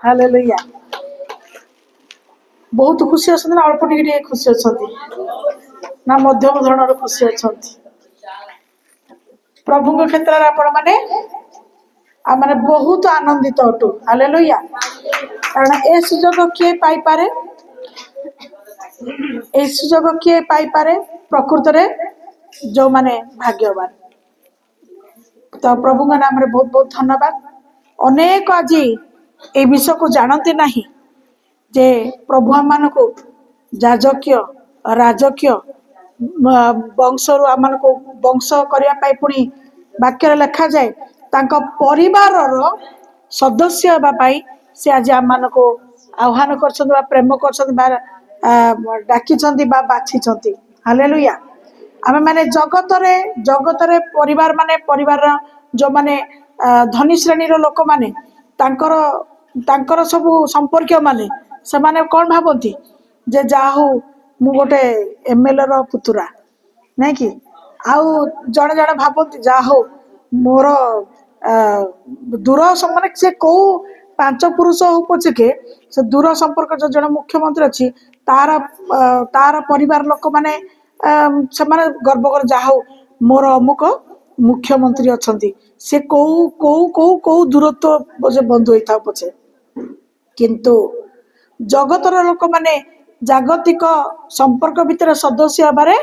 Hallelujah बहुत खुशी अच्छा ना अल्प टे खुशी अच्छा ना मध्यम धरण खुशी अच्छा प्रभु क्षेत्र में आपण मैंने आम बहुत आनंदित अटू हालेलुया कारण ए सुजोग किए पाइपे ए सुजोग किए पाइपे प्रकृत में जो माने भाग्यवान तो प्रभु नाम बहुत बहुत धन्यवाद अनेक आज ये विषय को जानते नहीं जे प्रभु आम मान को जाजक्य राजक्य वंशरू आम को वंश करने पुणी वाक्य लिखा जाए तांको परिवार सदस्य होगापाई से आज आम मान को आह्वान कर प्रेम कर डाकी बाछी हालेलुया आमे माने जगत रे परिवार माने परिवार जो माने धनी श्रेणी लोक माने तांकर सब संपर्क माने से माने कौन भावती जे जाहू मु गोटे एमएलए रो पुतुरा नहीं कि आउ जड़े जड़े भावती जाहू मोर दूर माने से कौ पांच पुरुष हो पछके से दूर संपर्क जो जड़े मुख्यमंत्री अच्छी तार तार परिवार लोक माने से माने गर्व कर जाहू मोर अमुक मुख्यमंत्री अच्छा से कौ कौ कौ कौ दूरत्व बंधु होता पछे किंतु जगतर लोक माने जागतिक संपर्क भितर सदस्य हबारे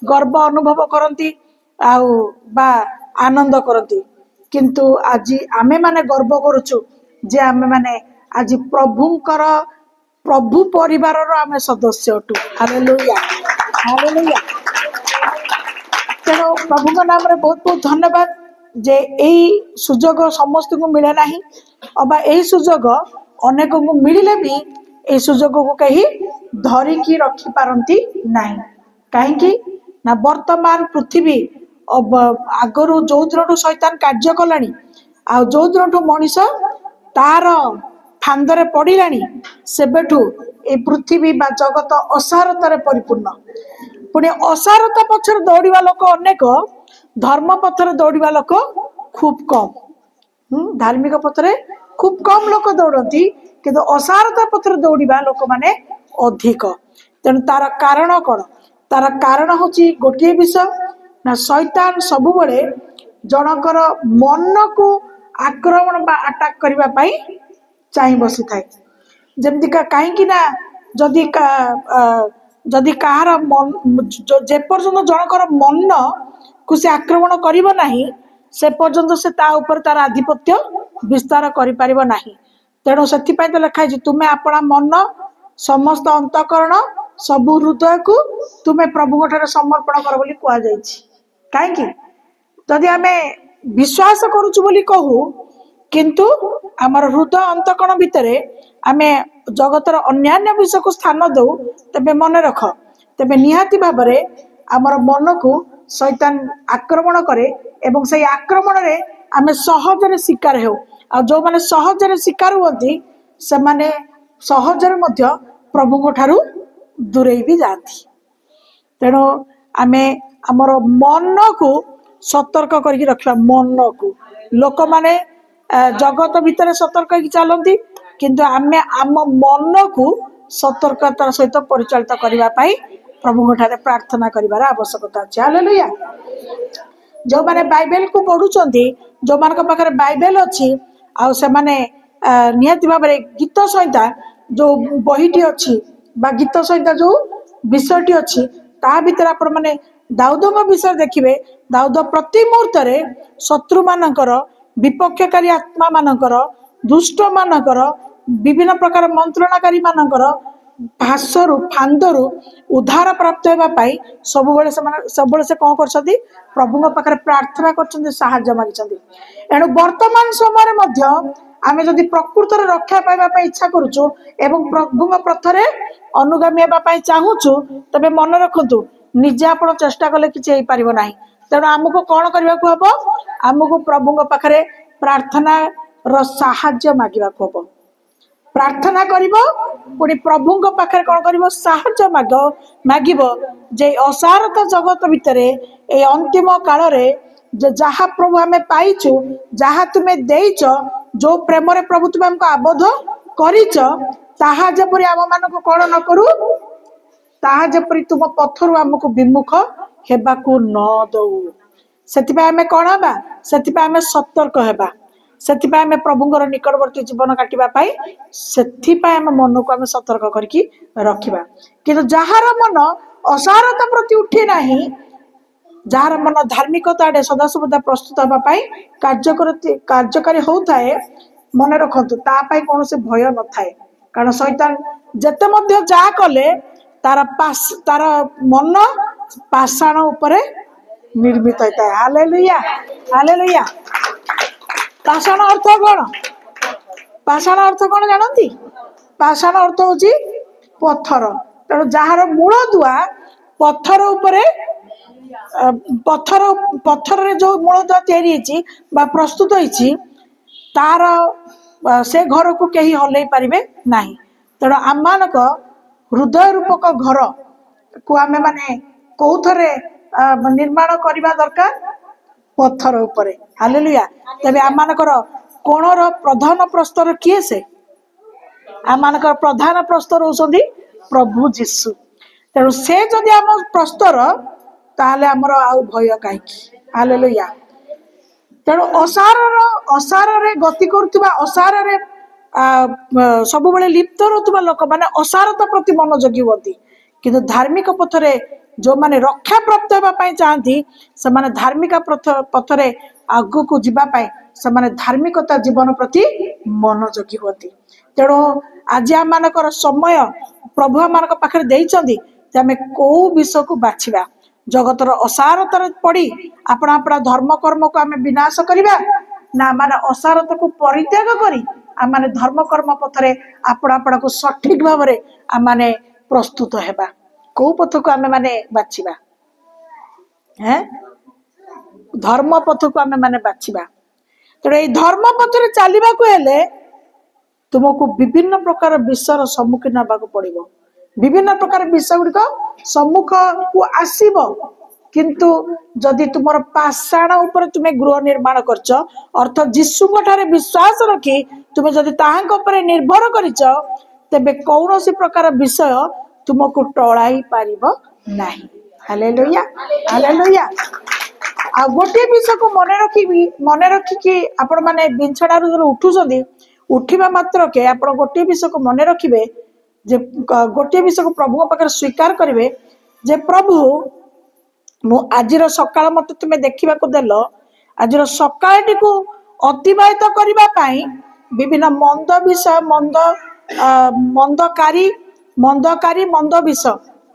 गर्व अनुभव करती बा आनंद करती किंतु आज आमे माने गर्व करुचु जे आमे माने आज प्रभुंकर प्रभु परिवार आमे सदस्य अटू हालेलुया हालेलुया तेणु प्रभु नाम रे बहुत बहुत धन्यवाद जे यही सुजोग समस्त को मिले ना अबा यही सुजोग अनेक को मिले भी ए सुजोग को कहीं धरिकी रखी पारती नहीं कहीं ना वर्तमान पृथ्वी आगरू जो दिन शैतान कार्य कलानी आ जो दिन मनीष तार फांदरे पड़ा सेबेठू ए पृथ्वी बा जगत असारतार परिपूर्ण पुणे असारता पक्षर दौड़ा लोक अनेक धर्म पथर दौड़ा लोक खूब कम धार्मिक पथरे खूब कम लोक दौड़ती किंतु असारता पथर दौड़ा लोक माने अधिक तेणु तार कारण कौन तार कारण हूँ गोटे विषय ना शैतान सबु बड़े जनकर मन को आक्रमण बा अटैक करने चाह बसी थाए जमती कहीं ना जदि जदि कहार मन जेपर्यंत जनकर मन को से आक्रमण करिबो नाही से पर्यंत से ता ऊपर तार आधिपत्य विस्तार करि परिबो नाही तेणु से तो लिखाई तुम्हें अपना मन समस्त अंतकरण सबु हृदय को तुम्हें प्रभु ठारे समर्पण कर बोली कह कहीं जदि आमे विश्वास करुचु बोली कहू किंतु आमर हृदय अंतकरण भितर आमे जगतर अन्यान्य विषय को स्थान दौ तेबे मन रख तेबे निहाती भाव आमर मन को शैतान आक्रमण करे एवं से आक्रमण रे आमे सहजरे शिकार हो आ जो माने सहजरे शिकार होती से माने सहजरे मध्य प्रभु ठारू दूरे भी जाती तेणु आमे आमर मन को सतर्क करके रखा मन को लोक माने जगत भितर सतर्क चलती किंतु आमे आम मन को सतर्कतार सहित परिचालित करने प्रभु ठारे प्रार्थना करिवार आवश्यकता अछि हालेलुया जो माने बाइबल को पढुचंती जो मान पाखे बाइबल अच्छी आ से माने निहाती भाव गीत संहिता जो बहीटी अच्छी बा गीत संहिता जो विषयटी अच्छी ता भीतर आपण माने दाऊद विषय देखिए दाऊद प्रति मुहूर्त शत्रु मानकर विपक्षकारी आत्मा मानकर दुष्ट मानकर विभिन्न प्रकार मंत्रणाकारी मानकर भाषरु फांदरु उद्धार प्राप्त होगापाई सब से कौन कर प्रभु पाखे प्रार्थना कर मागिंट एणु वर्तमान समय आमे जदि प्रकृत रक्षा पाइबा इच्छा करुचु एवं प्रभु पथरे अनुगामी होगापाई चाहूचु तबे मन रखु निजे आप चेष्टा कले कि ना तेणु आमको कौन करने को हम आमको प्रभु पाखे प्रार्थना साहाय्य मागिबा को हम प्रार्थना करिबो पुणी प्रभु पाखे कौन कर साहाय्य मागिब जे असारता जगत भितर ए अंतिम काल रे जहाँ प्रभु आमे पाइचु जहाँ तुम्हें देइच जो प्रेम रे प्रभु तुम्हें हमको आबद्ध କରିଛ ତାहा ଯେପରି ଆମ ମାନଙ୍କୁ କଣ ନ କରୁ, ତାହା ଯେପରି ତୁମ ପଥରୁ ଆମକୁ ବିମୁଖ ହେବାକୁ ନ ଦଉ। ସେଥିପାଇଁ ଆମେ କଣ ହେବା, ସେଥିପାଇଁ ଆମେ ସତର୍କ ହେବା, ସେଥିପାଇଁ ଆମେ ପ୍ରଭୁଙ୍କର ନିକଟବର୍ତ୍ତୀ ଜୀବନ କାଟିବା ପାଇଁ ସେଥିପାଇଁ ଆମ ମନକୁ ଆମେ ସତର୍କ କରିକି ରଖିବା। କିନ୍ତୁ ଯାହାର ମନ ଅସାରତା ପ୍ରତି ଉଠେ ନାହିଁ, ଯାହାର ମନ ଧାର୍ମିକତା ଆଡେ ସଦାସର୍ବଦା ପ୍ରସ୍ତୁତ ହେବା ପାଇଁ କାର୍ଯ୍ୟକାରୀ ହଉଥାଏ, ମନେ ରଖନ୍ତୁ ତା ପାଇଁ କୌଣସି ଭୟ ନଥାଏ। କାରଣ ଶୈତାନ ଯେତେ ମଧ୍ୟ ଯାହା କଲେ ତାର ମନ ପାଷାଣ ଉପରେ ନିର୍ମିତ ହେଇଥାଏ। Hallelujah, hallelujah. ପାଷାଣ ଅର୍ଥ କଣ? ପାଷାଣ ଅର୍ଥ କଣ ଜାଣନ୍ତି? ପାଷାଣ ଅର୍ଥ ହଉଛି ପଥର। ତେଣୁ ଯାହାର ମୂଳ ଦୁଆ ପଥର ଉପରେ, ପଥରରେ ଯୋଉ ମୂଳ ଦୁଆ ତିଆରି ହେଇଛି ବା ପ୍ରସ୍ତୁତ ହେଇଛି, ତାର ସେ ଘରକୁ କେହି ହଲେଇ ପାରିବେ ନାହିଁ। ତେଣୁ ଆମମାନଙ୍କ ହୃଦୟ ରୂପକ ଘର କୁ ଆମେ ମାନେ କୋଉଥରେ ନିର୍ମାଣ କରିବା ଦରକାର? ପଥର ଉପରେ। ହାଲେଲୁୟା। ତେବେ ଆମମାନଙ୍କର କୋଣର ପ୍ରଧାନ ପ୍ରସ୍ତର କିଏ? ସେ ଆମମାନଙ୍କର ପ୍ରଧାନ ପ୍ରସ୍ତର ହଉଛନ୍ତି ପ୍ରଭୁ ଯୀଶୁ। ତେଣୁ ସେ ଯଦି ଆମ ପ୍ରସ୍ତର, ତାହେଲେ ଆମର ଆଉ ଭୟ କାହିଁକି? ହାଲେଲୁୟା। ତେଣୁ ଅସାରରେ ଗତି କରୁଥିବା, ଅସାରରେ ସବୁବେଳେ ଲିପ୍ତ ରହୁଥିବା ଲୋକମାନେ ଅସାରତା ପ୍ରତି ମନୋଯୋଗୀ ହୁଅନ୍ତି। କିନ୍ତୁ ଧାର୍ମିକ ପଥରେ ଯୋଉମାନେ ରକ୍ଷା ପ୍ରାପ୍ତ ହେବା ପାଇଁ ଚାହାନ୍ତି, ସେମାନେ ଧାର୍ମିକ ପଥରେ ଆଗକୁ ଯିବା ପାଇଁ ସେମାନେ ଧାର୍ମିକତା ଜୀବନ ପ୍ରତି ମନୋଯୋଗୀ ହୁଅନ୍ତି। ତେଣୁ ଆଜି ଆମମାନଙ୍କର ସମୟ ପ୍ରଭୁ ଆମମାନଙ୍କ ପାଖରେ ଦେଇଛନ୍ତି ଯେ ଆମେ କୋଉ ବିଷୟକୁ ବାଛିବା। ଜଗତର ଅସାରତାରେ ପଡି ଆପଣା ଧର୍ମ କର୍ମକୁ ଆମେ ବିନାଶ କରିବା, ନା ମାନେ ଅସାରତାକୁ ପରିତ୍ୟାଗ କରି ଆମେ ଧର୍ମ କର୍ମ ପଥରେ ଆପଣାକୁ ସଠିକ ଭାବରେ ଆମେ ପ୍ରସ୍ତୁତ ହେବା? କୋଉ ପଥକୁ ଆମେ ବାଛିବା? ଧର୍ମ ପଥକୁ ଆମେ ବାଛିବା। ତେଣୁ ଏଇ ଧର୍ମ ପଥରେ ଚାଲିବାକୁ ହେଲେ ତୁମକୁ ବିଭିନ୍ନ ପ୍ରକାର ବିଷୟର ସମ୍ମୁଖୀନ ହେବାକୁ ପଡିବ। ବିଭିନ୍ନ ପ୍ରକାର ବିଷୟ ଗୁଡିକ ସମ୍ମୁଖକୁ ଆସିବ। କିନ୍ତୁ ଯଦି ତୁମର ପାଷାଣ ଉପରେ ତୁମେ ଗୃହ ନିର୍ମାଣ କରିଛ, ଅର୍ଥାତ ଯୀଶୁଙ୍କ ଠାରେ ବିଶ୍ୱାସ ରଖି ତୁମେ ଯଦି ତାହାଙ୍କ ଉପରେ ନିର୍ଭର କରିଛ, ତେବେ କୌଣସି ପ୍ରକାର ବିଷୟ ତୁମକୁ ଟଳାଇ ପାରିବ ନାହିଁ। Hallelujah, hallelujah. ଆଉ ଗୋଟିଏ ବିଷୟକୁ ମନେ ରଖିକି ଆପଣ ମାନେ ବିଛଣାରୁ ଉଠୁଛନ୍ତି, ଉଠିବା ମାତ୍ରକେ ଆପଣ ଗୋଟିଏ ବିଷୟକୁ ମନେ ରଖିବେ ଯେ ଗୋଟିଏ ବିଷୟକୁ ପ୍ରଭୁଙ୍କ ପାଖରେ ସ୍ୱୀକାର କରିବେ ଯେ ପ୍ରଭୁ, ମୁଁ ଆଜିର ସକାଳ ମତେ ତୁମେ ଦେଖିବାକୁ ଦେଲ, ଆଜିର ସକାଳଟିକୁ ଅତିବାହିତ କରିବା ପାଇଁ ବିଭିନ୍ନ ମନ୍ଦ ବିଷୟ, ମନ୍ଦ ବିଷୟ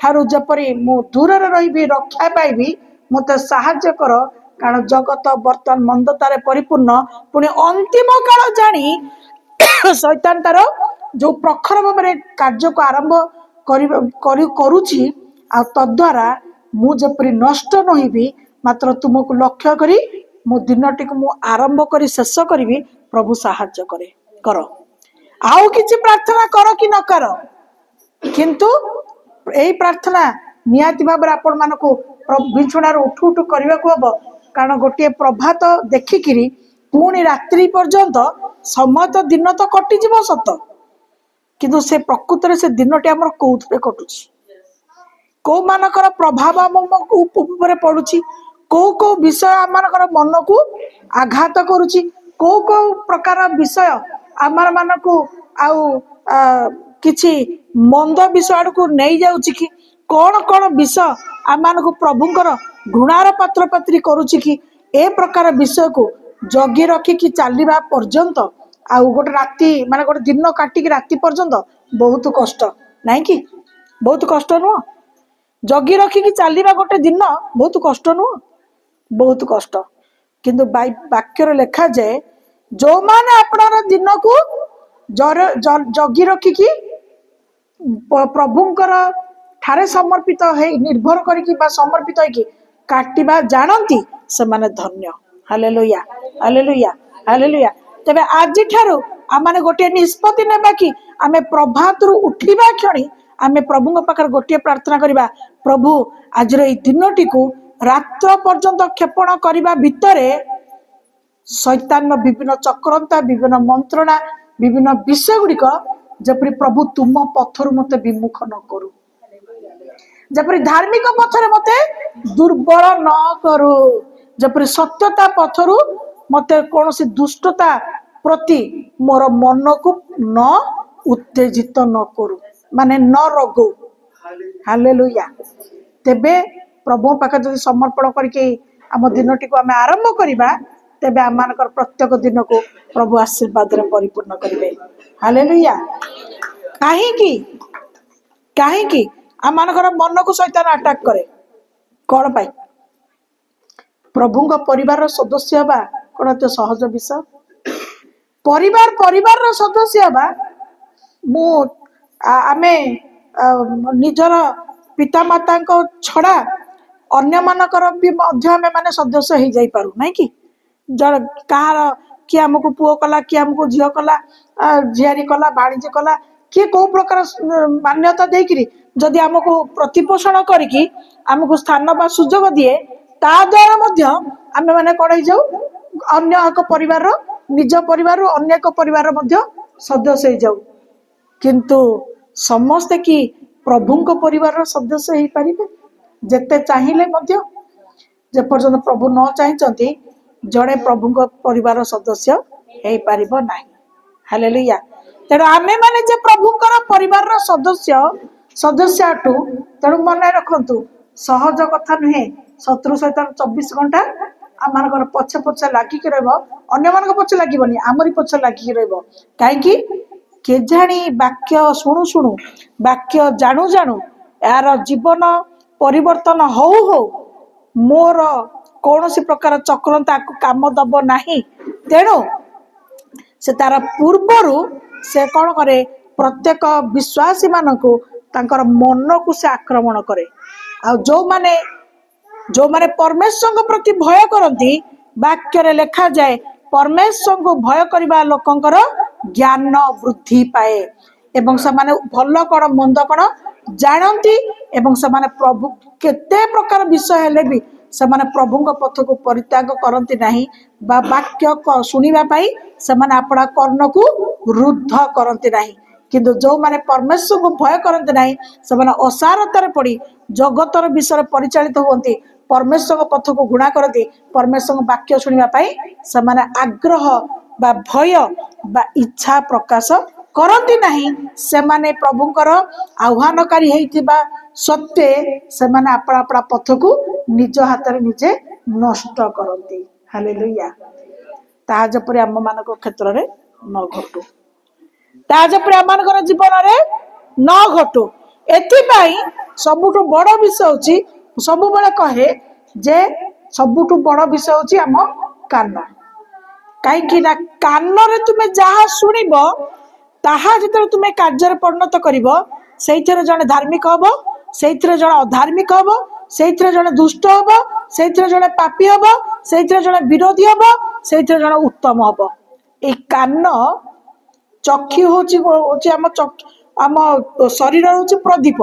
ଠାରୁ ଯେପରି ମୁଁ ଦୂରରେ ରହିବି, ରକ୍ଷା ପାଇବି, ମତେ ସାହାଯ୍ୟ କର। କାରଣ ଜଗତ ବର୍ତ୍ତମାନ ମନ୍ଦତାରେ ପରିପୂର୍ଣ୍ଣ। ପୁଣି ଅନ୍ତିମ କାଳ ଜାଣି ଶୈତାନ ତାର ଯୋଉ ପ୍ରଖର ଭାବରେ କାର୍ଯ୍ୟକୁ ଆରମ୍ଭ କରୁଛି, ଆଉ ତଦ୍ୱାରା ମୁଁ ଯେପରି ନଷ୍ଟ ନହେବି, ମାତ୍ର ତୁମକୁ ଲକ୍ଷ୍ୟ କରି ମୋ ଦିନଟିକୁ ମୁଁ ଆରମ୍ଭ କରି ଶେଷ କରିବି। ପ୍ରଭୁ ସାହାଯ୍ୟ କର। ଆଉ କିଛି ପ୍ରାର୍ଥନା କର କି ନ କର, କିନ୍ତୁ ଏଇ ପ୍ରାର୍ଥନା ନିହାତି ଭାବରେ ଆପଣ ମାନଙ୍କୁ ବିଛଣାରୁ ଉଠୁ କରିବାକୁ ହବ। କାରଣ ଗୋଟିଏ ପ୍ରଭାତ ଦେଖିକିରି ପୁଣି ରାତ୍ରି ପର୍ଯ୍ୟନ୍ତ ସମୟ ତ ଦିନ ତ କଟିଯିବ ସତ, କିନ୍ତୁ ସେ ପ୍ରକୃତରେ ସେ ଦିନଟି ଆମର କୋଉଥିରେ କଟୁଛି, କୋଉ ମାନଙ୍କର ପ୍ରଭାବ ଆମ ଉପରେ ପଡୁଛି, କୋଉ ବିଷୟ ଆମମାନଙ୍କର ମନକୁ ଆଘାତ କରୁଛି, କୋଉ ପ୍ରକାର ବିଷୟ ଆମମାନଙ୍କୁ ଆଉ କିଛି ମନ୍ଦ ବିଷୟ ଆଡକୁ ନେଇଯାଉଛି କି, କଣ ବିଷୟ ଆମମାନଙ୍କୁ ପ୍ରଭୁଙ୍କର ଘୃଣାର ପାତ୍ରପାତ୍ରୀ କରୁଛି କି, ଏ ପ୍ରକାର ବିଷୟକୁ ଜଗି ରଖିକି ଚାଲିବା ପର୍ଯ୍ୟନ୍ତ, ଆଉ ଗୋଟେ ରାତି ଗୋଟେ ଦିନ କାଟିକି ରାତି ପର୍ଯ୍ୟନ୍ତ ବହୁତ କଷ୍ଟ, ନାଇଁ କି? ବହୁତ କଷ୍ଟ ନୁହଁ? ଜଗି ରଖିକି ଚାଲିବା ଗୋଟେ ଦିନ ବହୁତ କଷ୍ଟ ନୁହଁ? ବହୁତ କଷ୍ଟ। କିନ୍ତୁ ବାକ୍ୟରେ ଲେଖାଯାଏ, ଯୋଉମାନେ ଆପଣର ଦିନକୁ ଜଗି ରଖିକି ପ୍ରଭୁଙ୍କର ଠାରେ ସମର୍ପିତ ହେଇ ନିର୍ଭର କରିକି ବା ସମର୍ପିତ ହେଇକି କାଟିବା ଜାଣନ୍ତି, ସେମାନେ ଧନ୍ୟ। Hallelujah, hallelujah, hallelujah. ତେବେ ଆଜିଠାରୁ ଆମେ ଗୋଟିଏ ନିଷ୍ପତ୍ତି ନେବା କି ଆମେ ପ୍ରଭାତରୁ ଉଠିବା କ୍ଷଣି ଆମେ ପ୍ରଭୁଙ୍କ ପାଖରେ ଗୋଟିଏ ପ୍ରାର୍ଥନା କରିବା, ପ୍ରଭୁ ଆଜିର ଏଇ ଦିନଟିକୁ ରାତ୍ର ପର୍ଯ୍ୟନ୍ତ କ୍ଷେପଣ କରିବା ଭିତରେ ଶୈତାନର ବିଭିନ୍ନ ଚକ୍ରାନ୍ତ, ବିଭିନ୍ନ ମନ୍ତ୍ରଣା विभिन्न विषय गुड़िक जपरी प्रभु तुम पथर मत विमुख न करू, जपरी धार्मिक पथर मत दुर्बल न करू, जपरी सत्यता पथरु मत कौन सी दुष्टता प्रति मोर मन को न उत्तेजित न करू, माने न रगो। हालेलुया। तेबे प्रभु पाखे जब समर्पण करके आम दिन टी आम आरंभ करवा तेबे आम प्रत्येक दिन को प्रभु आशीर्वाद रे परिपूर्ण करेंगे। हालेलुया। कहीं आम मन को शैतान अटैक करे कौन पाई? प्रभु परिवार सदस्य हवा कौन एत सहज विषय? परिवार सदस्य हवा मु आमे निजर पिता माता छड़ा अन्य मानकर भी आमे माने सदस्य हो जाई पारू नहीं कि जड़ कहार किए आमको पुओ कला किए आमको झील कला झियारी कला भाणीजी कला किए कौ प्रकार मान्यता देकरी जदि आमको प्रतिपोषण करके आमको स्थान बा सुजोग दिए ता द्वारा मध्य आमे माने कौन हो जाऊ अन्य एक परिवार निज परिवार अन्य एक परिवार मध्य सदस्य हो जाऊ। किंतु समस्ते कि प्रभु परिवार सदस्य हो पारे जेते चाहिए मध्य जे पर्यंत प्रभु न चाहते जड़े प्रभु परिवार सदस्य हो पार ना। हालेलुया। तेणु आमे माने जे प्रभुंकर परिवार सदस्य सदस्य अटू तेणु मन रखु सहज कथा नुहे शत्रु सहित 24 घंटा आम पछे पछे लगिक रही पछे लगे आमरी पछे लगिक रही केजाणी वाक्य शुणु शुणु वाक्य जानू जानू यार जीवन परिवर्तन हो मोर कौन सी प्रकार चक्रता काम दब नहीं। तेणु से तार पूर्वर से कौन करे प्रत्येक विश्वासी मानकु तांकर मन को से आक्रमण करे आ जो माने परमेश्वर के प्रति भय करती वाक्य रे लिखा जाए परमेश्वर को भय करबा लोकंकर ज्ञान वृद्धि पाए एवं से माने भल कौन मंद कौन जानती एवं से माने प्रभु केते प्रकार विषय हेले भी से माने प्रभु पथ को परित्याग करती नहीं बा वाक्य शुणा पाई से माने अपना कर्ण को रुद्ध करती नहीं। किंतु जो माने परमेश्वर को भय करते नहीं से माने असारतार पड़ी जगतर विषय परिचालित होती परमेश्वर को पथ को गुणा करती परमेश्वर को वाक्य शुणा पाई से माने आग्रह बा भय बा इच्छा प्रकाश करती नहीं से माने प्रभुंकर आह्वानकारी होइतिबा सत्वे से माने अपना अपना पथ को निज हाथ रे निजे नष्ट करती। हालेलुया। ताहा जपरि आम मानक क्षेत्र रे न घटू ताहा जपरि आम मानकर जीवन रे न घटू एथिपाई सबुठु बड़ विषय होची सबु बेले कहे जे सबुठु बड़ विषय होची आम कान कहीं ना कान रे तुमे जहा सुनिबो ताहा जिते तुम्हें कार्य परिणत करिबो सेइथिरे जने धार्मिक हबो सेइथिरे जने अधार्मिक हबो सेइथिरे जने दुष्ट हबो सेइथिरे जने पापी हबो सेइथिरे जने विरोधी हबो सेइथिरे जने उत्तम हबो। ए कान चक्षु होची आम शरीर होची प्रदीप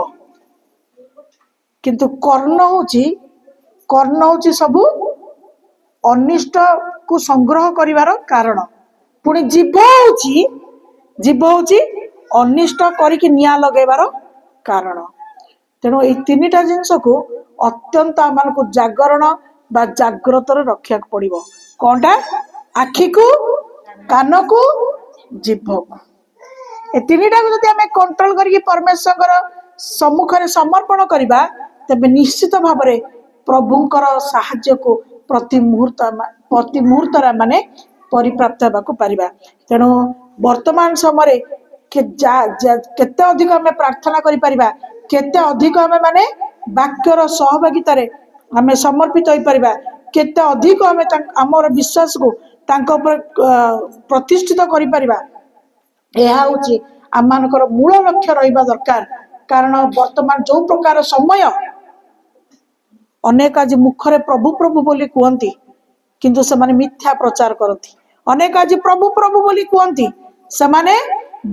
किंतु कर्ण होची सबु अनिष्ट को संग्रह करिवार कारण पुणी जीव होची अनिष्ट करिकी निया लगेबार कारण। तेणु ये तीनिटा जिनस को अत्यंत आम को जागरण बा जाग्रत रखा पड़ो कौनटा आखि को कान को जीभ को ए तीनिटा को जब आम कंट्रोल करके परमेश्वर सम्मुखें समर्पण करवा तेबे निश्चित भाव में प्रभुंकर साहाय्य को प्रति मुहूर्त माने परिप्राप्त होगा पारिबा। तेणु वर्तमान समय केते अधिक आम प्रार्थना करि परिबा केते अधिक आम माने वाक्यर सहभागितार आम समर्पित हो परिबा केते अधिक आम आमर विश्वास को तांको ऊपर प्रतिष्ठित करि परिबा यह हूँ आम मानकर मूल लक्ष्य रहिबा दरकार। कारण वर्तमान जो प्रकार समय अनेक आज मुखरे प्रभु प्रभु बोली कहती किंतु से माने मिथ्या प्रचार करती अनेक आज प्रभु प्रभु बोली कहती से माने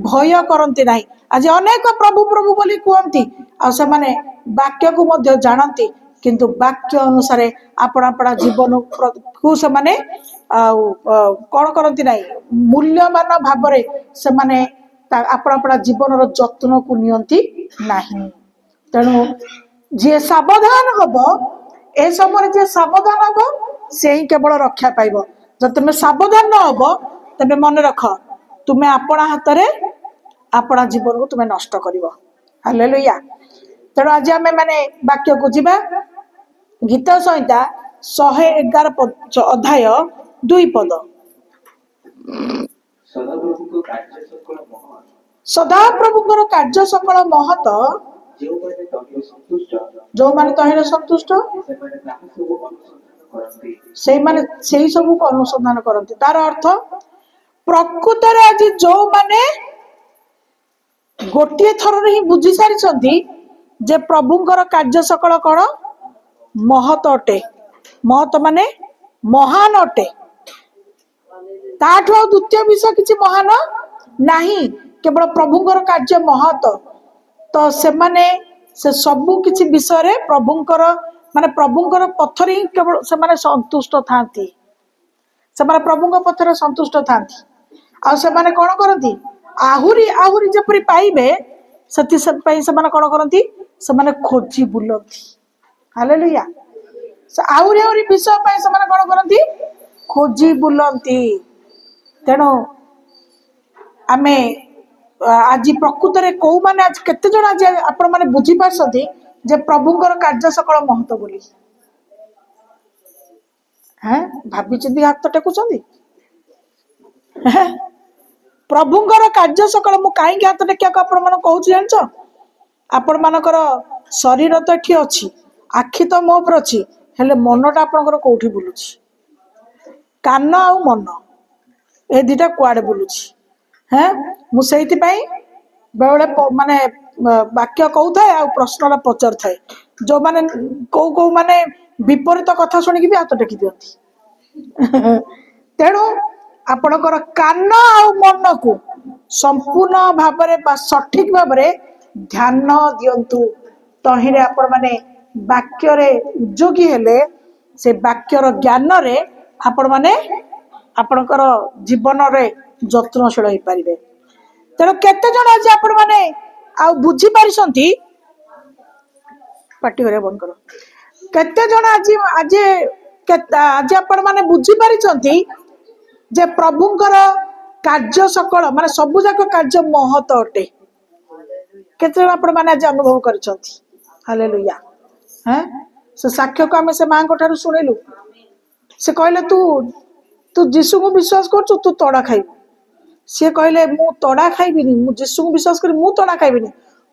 भय करती नहीं आज अनेक प्रभु प्रभु बोली कहती आ से माने वाक्य को मध्य जानती किंतु वाक्य अनुसार आपण आपण जीवन को से माने कौन करती ना मूल्यवान भाव से माने आपण आपण जीवन जत्न को नियंती नहीं। तेणु जी सावधान हम ए समय जी सावधान हम से ही केवल रक्षा पाइब। जब तुम्हें सावधान न हम तेरे मन रख तुम्हें अपना हाथ में अपना जीवन को तुम्हें नष्ट कर। हालेलुया। तेणु आज आम मैंने वाक्य को जीवा गीत संहिता 111 अध्याय 2 पद। सदा प्रभुଙ୍କର କାର୍ଯ୍ୟ सकल महत जो माने तहिरे संतुष्ट से माने सेही सब को अनुसंधान करती। तार अर्थ प्रकृत आज जो माने गोटे थर ही बुझी सारी जे प्रभुଙ୍କର କାର୍ଯ୍ୟ सकल कौन महत अटे। महत माने महान अटे। ताठू द्वितीय विषय किसी महान नहीं केवल प्रभुଙ୍କର କାର୍ଯ୍ୟ महत। तो से माने से सबु किसी विषय रे प्रभुଙ୍କର माने प्रभुଙ୍କର पथरे ही केवल से माने संतुष्ट थांती। से माने प्रभुଙ୍କ पथरे संतुष्ट थांती। आ से माने कोन करती आहुरी आहुरी जेपरि पाइबे सती सब पई से माने कोन करती से माने खोजी बुलती। हालेलुया। से आहुरी आहुरी विषय पई से माने कोन करती खोजी बुलती। तेणु आमे आज प्रकृत में कौ मैंने आज केते जन आज आपण मैंने बुझी पारछंती जे प्रभुଙ୍କର କାର୍ଯ୍ୟ सकल महत्व बोली। हैं भाभी चिंदी हाथ टेकुछंती प्रभुଙ୍କର କାର୍ଯ୍ୟ सकल मु काई हाथ टेकिया को आपण मन कहूछ जानछ। आपण मानकर शरीर तो एठी अछि आखि तो मो पर अछि हेले मनटा आपनकर कोठी बुलुछि कान आ मन ए दिटा कुआडे बुलुछि। हैं मुझे बेले माने वाक्य कहूए आ प्रश्न पचार थाए जो माने कौ माने विपरीत कथा शुणिकी भी हाथ टेकी दियंती। तेणु आपणकर कान आ मन को संपूर्ण भाव सठिक भाव ध्यान दियंतु। तहिरे आपण माने वाक्य रे उद्योगी हेले से वाक्यर ज्ञान रे आपण माने आपणकर जीवन रे जत्नशील हो पारे। तेणु केते जन आज आपण माने आ बुझी पारिसंती पार्टी करे बंद करो केते जन आज आज आज आपण माने बुझी पारिसंती जे प्रभुଙ୍କର କାର୍ଯ୍ୟ सकल माने सबु जाक କାର୍ଯ୍ୟ महत अटे। केते जन आपण माने आज अनुभव करिसंती। हालेलुया। हैं से साक्ष्य को हमें से मां को ठारू सुनिलु से कहले तू तू यीशु को विश्वास करछु तू तोड़ा खाइबू। सी कहले मु तोड़ा खाइबिनी मु यीशु को विश्वास करी मु तोड़ा खाइबिनी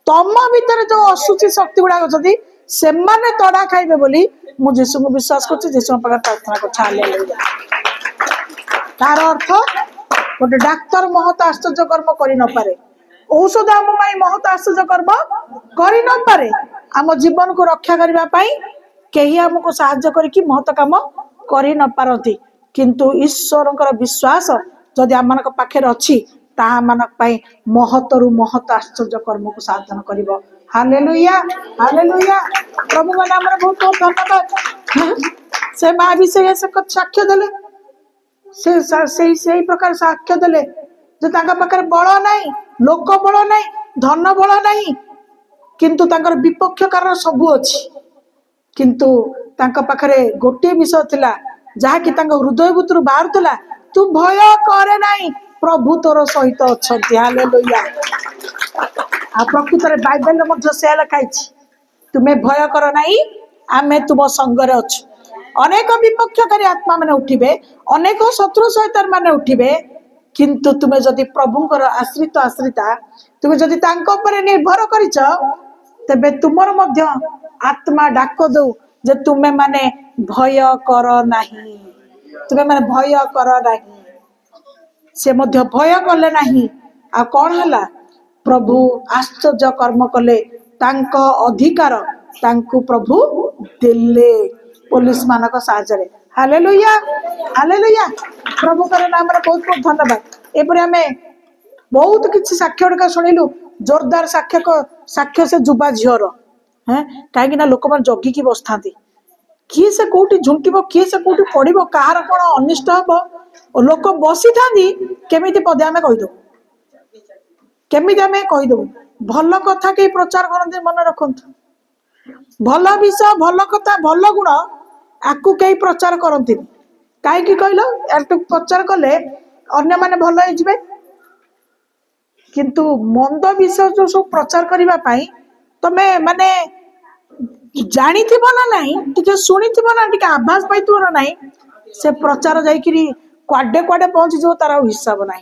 तम भीतर जो असुची शक्ति गुडा अछंती से माने तोड़ा खाइबे बोली मु यीशु को विश्वास करछु यीशु पाखा प्रार्थना करछु। हालेलुया। तार अर्थ गोटे डाक्तर महत आश्चर्य कर्म करि न पारे औषध आम पाई महत आश्चर्य कर्म करि न पारे आम जीवन को रक्षा करबा पाई केही हमको सहायता करिकि महत काम करि न पारती। किंतु ईश्वरଙ୍କର विश्वास जदि आम पाखे अच्छी ताहा मानक पाई महतरु महत आश्चर्य कर्म को साधन करिवो। हालेलुया। हालेलुया। प्रभु का नाम रे बहुत बहुत धन्यवाद। से मां भी से साक्ष्य देले से प्रकार साक्ष्य देले जे तांका पाखे बळ नाही लोक बळ नाही धन बळ नाही किंतु तांकर विपक्ष कारण सब अछि किंतु तांका पाखे गोटे विषय थिला जहा कि तांका हृदय भीतर बाहरतला तू भय करे नाही प्रभु तोर सहित अछंती। हालेलुया। आ प्रकृत रे बाइबल मध्ये से लिखाइछि तुमे भय कर नाही आमे तुम संग रे अछु। अनेक विपक्षकारी आत्मा माने उठिबे अनेक शत्रु शैतान माने उठिबे किंतु तुमे जदि प्रभुଙ୍କର आश्रित आश्रिता तुमे जदि तांको ऊपर निर्भर करिछ तबे तुमर मध्य आत्मा डाक दो जे तुमे माने भय कर नाही तुमे माने भय कर नाही। से मध्य भय कले नाही आ कौन हला प्रभु आश्चर्य कर्म कले तांको अधिकार तांको प्रभु देले पुलिस मानक साहाय्य। हालेलुया। हालेलुया। प्रभु कर नाम रे बहुत बहुत धन्यवाद। एपरे हमें बहुत किछि साक्ष्य का सुनिलु जोरदार साक्ष्य से जुबा झियर हैं कहीं लोक मान जगिकी बसथांती किए से कौटी झुंकिब किए से कौटी पड़ब कहार कौन अनिष्ट हम लोक बसी था केमी पदे आम कहीदेव केमी आम कहीदेव भल कथा कई प्रचार करते मन रखु भल विषय भल कथा भल गुण आकु कई प्रचार करती कहीं कहल प्रचार कले अन्य माने भल हो किंतु मंद विषय जो सब प्रचार करने तमे माने जानी ना नहीं टिके शुणी ना टिके आभास पाई ना नहीं से प्रचार जाइकरी क्वाडे क्वाडे पहुंची जो तार हिसाब ना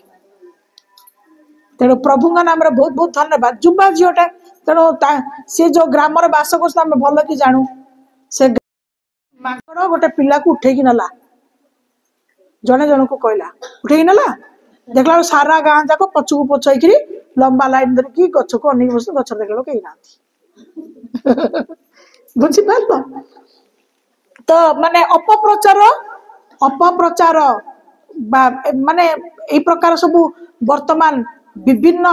तेणु प्रभु नाम रे बहुत बहुत धन्यवाद जुबा झीटा तेणु सी जो ग्राम बास कर भल कि जानू से मागड़ गोटे पिला को उठे नला जने जन को कहला उठे नला देखला सारा गाँ जाक पछकू पछई लंबा लाइन धरिकी गछ को अनेक बस गछ देखला कहीं ना बुझीपार तो माने अपप्रचार माने यही प्रकार सब वर्तमान विभिन्न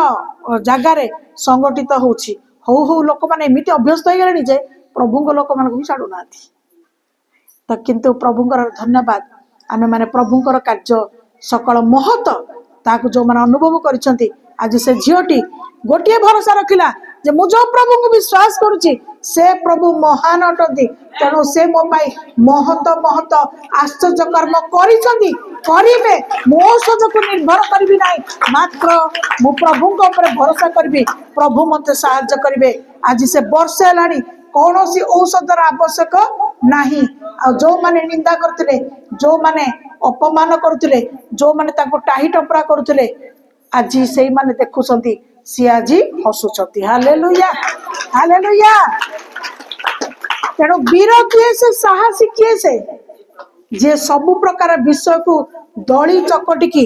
जगार संगठित होउछि हौ हौ लोक माने एमिति अभ्यस्त हो गले जे प्रभु लोक मान भी छाड़ू ना तो किंतु प्रभुंकर धन्यवाद आमे माने प्रभुंकर कार्य सकल महत ताकू जो माने अनुभव करिसंती आज से झीटी गोटे भरोसा रखिला जे मु जो प्रभु को विश्वास करुची से प्रभु महान अटंती तेणु से मो पाई महत महत आश्चर्य कर्म करिसंती करिबे मो औषध को निर्भर करबी नाही मात्र मु प्रभु को ऊपर भरोसा करबी प्रभु मते सहायता करिवे आज से वर्षे लानी कौन सी औषधर आवश्यक नाही आ जो माने निंदा करथिले जो माने अपमान करथिले जो माने ताको टाही टपरा करथिले आज से माने देखुसंती सी आज हसुचती हालेलुया हालेलुया तेणु वीर किए से साहसी किए से जे सबु प्रकार विषय को दली चकटिकी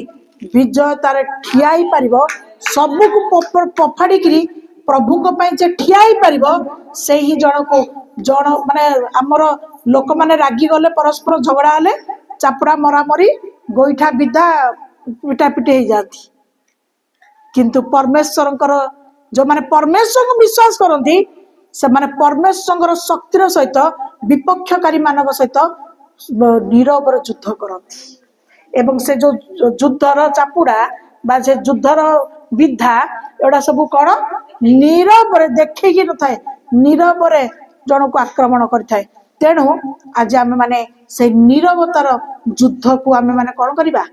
विजयतार ठियाई पारिबो सबु को पफाड़ी प्रभु को पाई जे ठियाई पारिबो से ही जन को जन माने हमर लोक माने रागी गले परस्पर झगड़ा हले चापड़ा मरामरी गोईठा विधा पिटा पिटी हो जाती किंतु परमेश्वर जो माने परमेश्वर को विश्वास करती से माने परमेश्वर शक्तिर सहित विपक्षकारी मानक सहित नीरव युद्ध करती एवं से जो युद्धर चापुड़ा बा से युद्धर विधा एड़ा सब कौन नीरव देखी न था नीरव जन को आक्रमण कर तेणु आज आम माने से नीरवतार युद्ध को आम माने कौन करवा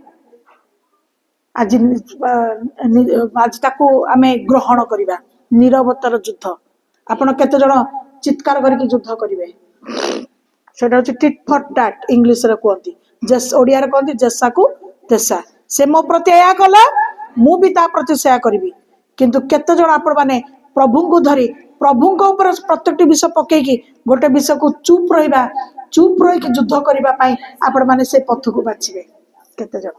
आज आज ताकू आमे ग्रहण करवा नीरवतार युद्ध आपण केते जण चित्कार करके युद्ध करिवे सेटा होची टिट फॉर टैट इंग्लिश रे कहती जस ओडिया रे कहती जसा को तेसा से मो प्रति या कला मु भी ता प्रति सेया करबी किंतु केते जण आपण माने प्रभु को धरी प्रभु को ऊपर प्रत्येक विषय पकेकी गोटे विषय को चुप रही युद्ध करबा पई आपण माने से पथ को बाछिबे केते जण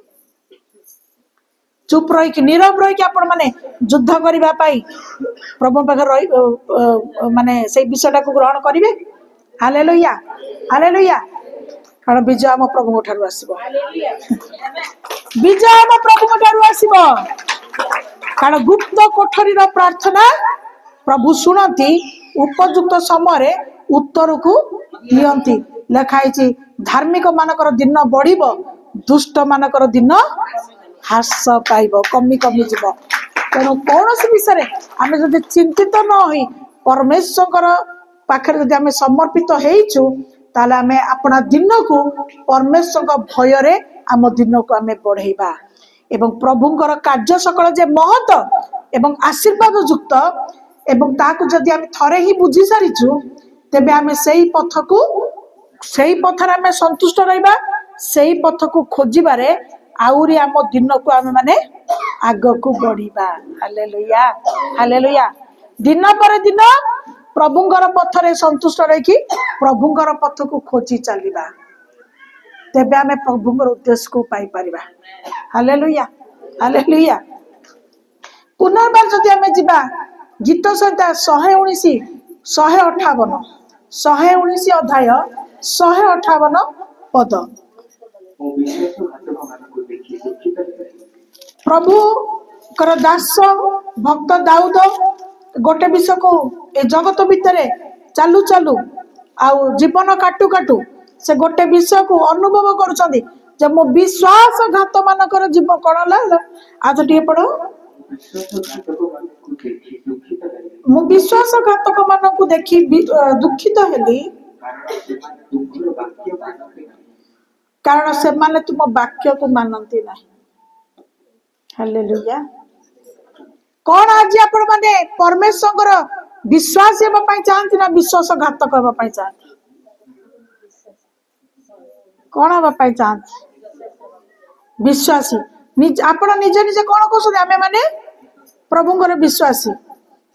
चुप रही नीरव रही आपण माने युद्ध करबा पई प्रभु पाखे रही माने से विषयटा को ग्रहण करिवे हालेलुया हालेलुया कारण विजय हम प्रभु ठारू आसीबो विजय हम प्रभु ठारू आसीबो कारण गुप्त कोठरीर प्रार्थना प्रभु शुणती उपयुक्त समय उत्तर को दियंती लिखाई धार्मिक मानकर दिन बढ़िबो दुष्ट मानकर दिन ह्रास पाइब कमी कमी जीव तेणु कौन विषय आम जब चिंतित न हो परमेश्वर पाखे जब आम समर्पित होइछु ताले आमे अपना दिन को परमेश्वर भय रे आम दिन को आम बढ़ेबा एवं प्रभुंकर कार्य सकल जे महत एवं आशीर्वाद युक्त एवं ताकू जदि आम थरे ही बुझी सारिछु तेबे आमे सेही पथ को सेही पथरे आमे संतुष्ट रहिबा सेही पथ को खोजिबारे आउरी आम दिन को आम माने आग को बढ़िबा हालेलुया हालेलुया दिन पर दिन प्रभुंकर पथरे संतुष्ट रही प्रभुंकर पथ को खोजी चलिबा तेबे आमे प्रभुंकर उद्देश्य को पाई परिबा हालेलुया हालेलुया पुनर्बार जदि आमे जिबा गीत संहिता 119 158 119 अध्याय 158 पद प्रभु कर दास भक्त दाऊद गोटे विषय को ए जगत भितर चालू चालू आउ जीवन काटू काटू से गोटे विषय को अनुभव करुछंदी जे मो विश्वासघात मानकर जीव कोन ला आज टिए पढ़ो मो विश्वासघातक मानकु देखि दुखित हेली कारण से माने तुम वाक्य को मानती नहीं। हालेलुया। कौन आज आपण माने परमेश्वर विश्वास हेबा पई चाहନ୍ତି ना विश्वासघातक हेबा पई चाहନ୍ତି कौन हेबा पई चाहନ୍ତି विश्वासी निज आपण निजे निजे कौन कहउछथि आमे माने प्रभुଙ୍କର विश्वासी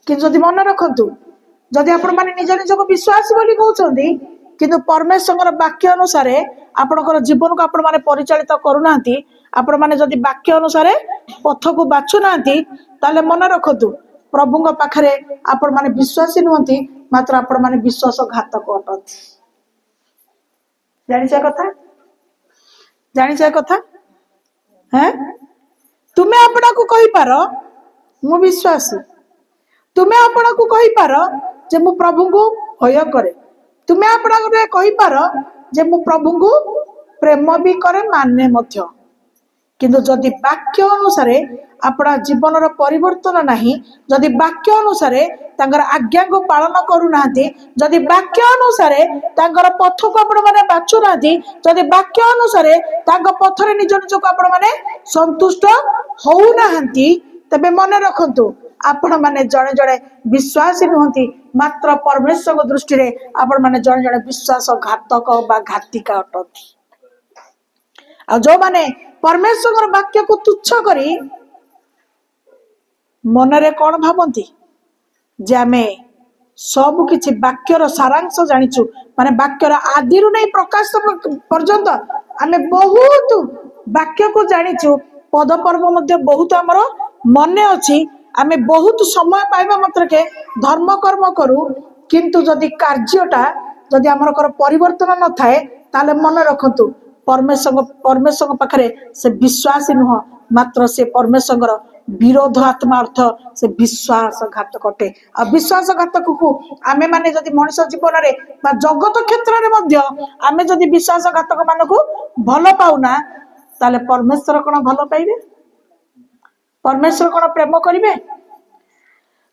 कि जदि मन रखंतु जदि आपण माने निज निज को विश्वासी बोली कहउछथि किंतु परमेश्वर वाक्य अनुसार आपणकर जीवन को आपण माने परिचालित करूनांती आपण माने जदि वाक्य अनुसार पथ को बाछु नांती ताले मन रखतु प्रभुंग पाखरे आपण माने विश्वासी नुहंती मात्र आपण माने विश्वासघातक अटंती। जानिछा कथा हैं तुमे आपणा को कहि पारो मु विश्वासी तुमे आपणा को कहि पारो जे मु प्रभु को भय करे तुमे आपणा को कहि पारो जे मु प्रभु को प्रेम भी करे माने मध्य किंतु जदि वाक्य अनुसार अपना जीवन परिवर्तन नहीं जदि वाक्य अनुसार तांगर आज्ञा को पालन करू नांती जदि वाक्य अनुसार तांगर पथ को आपण माने बाछु नांती जदि वाक्य अनुसार तांग पथरे निज निज को आपण माने संतुष्ट होउ नांती तबे मन रखंतु आपण माने जणे जणे विश्वासी नुहंती मात्र परमेश्वर दृष्टि रे आपण माने जणे जणे विश्वासघातक बा घातिका अटंती। आ जो माने परमेश्वर वाक्य को तुच्छ करी मनरे कौन भावती जे आमे सब किछि वाक्यर सारांश जानिछु माने वाक्यर आदि रु नहीं प्रकाश पर्यंत आमे बहुत वाक्य को जानिछु पद पर्व मध्ये बहुत हमर मने अछि आमे बहुत समय पाइबा मात्र के धर्म कर्म करू किंतु जदि कार्यटा जदि हमर परिवर्तन न थाए ताले मन रखंतु परमेश्वर पाखरे से विश्वासी नुह मात्र से परमेश्वर विरोध आत्मा अर्थ से विश्वासघातक अटे। आ विश्वासघातक को आमे माने जदि मनुष्य जीवन रे बा जगत क्षेत्र रे मध्य आमे जदि विश्वासघातक मान को भल पाउना ताले परमेश्वर कोन भल पाइबे परमेश्वर कोन प्रेम करिवे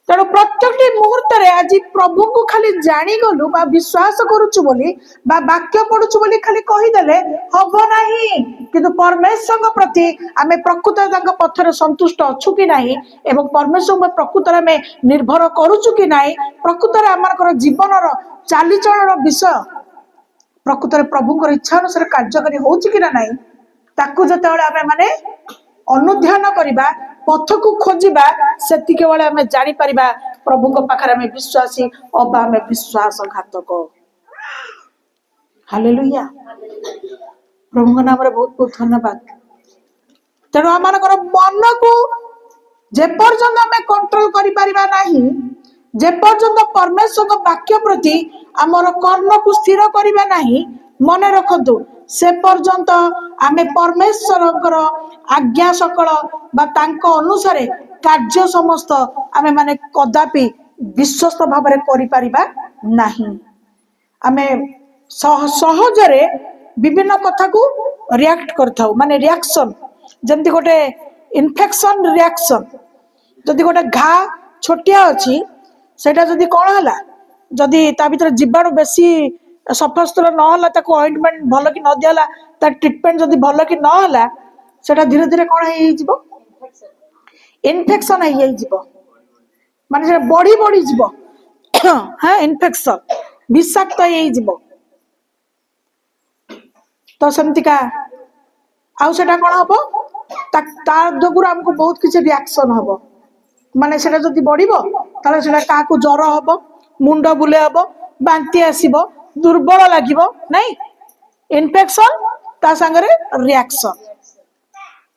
तेणु प्रत्येक मुहूर्त रे आज प्रभु को खाली जानी गलु बा विश्वास करूछु बोली बा वाक्य पढुछु बोली खाली कहि देले हबो नाही किंतु परमेश्वर प्रति आमे प्रकृत तांग पथरे संतुष्ट अछु कि नाही एवं परमेश्वर प्रकृत रे में निर्भर करूछु कि नाही प्रकृत रे हमर जीवन रो चाली चलन विषय प्रकृत रे प्रभुଙ୍କର इच्छा अनुसार कार्यकारी होउछि कि नाही ताकू जतेबेले आमे माने अनुध्यान करिबा पथ को खोजिबा सेति केवल आमे जानि परिबा प्रभुଙ୍କ पाखरे आमे विश्वासी अबा आमे विश्वासघातक। हालेलुया। प्रभुଙ୍କ नाम रे बहुत बहुत धन्यवाद। तेणु आमनकर मन को जे पर्यंत आमे कंट्रोल करि परिबा नाही जे पर्यंत परमेश्वर वाक्य प्रति आमर कर्म को स्थिर करिबा नाही मने रखंतु से पर्यंत आमे परमेश्वरଙ୍କର आज्ञा सकल बा तांको अनुसारे कार्य समस्त आमे माने कदापि विश्वस्त भाव में करि परिबा नाही। आमे सहजरे विभिन्न कथा को रिएक्ट करथाउ माने रिएक्शन जंती गोटे इन्फेक्शन रिएक्शन जदि गोटे घा छोटिया अछि सेटा जदि कोन हला जदि ता भीतर जीवाणु बेसी सफास्त्र न हला ताको ऑइंटमेंट भलो कि न दियाला ता ट्रीटमेंट जदि भलो कि न हला सेटा धीरे धीरे कोन हेइ जिवो इन्फेक्शन हेइ जिवो माने से बॉडी बॉडी जिवो हां इन्फेक्शन विषाक्त हेइ जिवो तो सेमतिका आउ सेटा कोन हबो तार जोगुर हमको बहुत किछि रिएक्शन हबो माने सेटा जदि बढ़िबो ताले सेटा काको ज्वर हबो मुंड बुले हबो बांती आसीबो दुर्बल लागिबो नहीं इन्फेक्शन ता संगरे रिएक्शन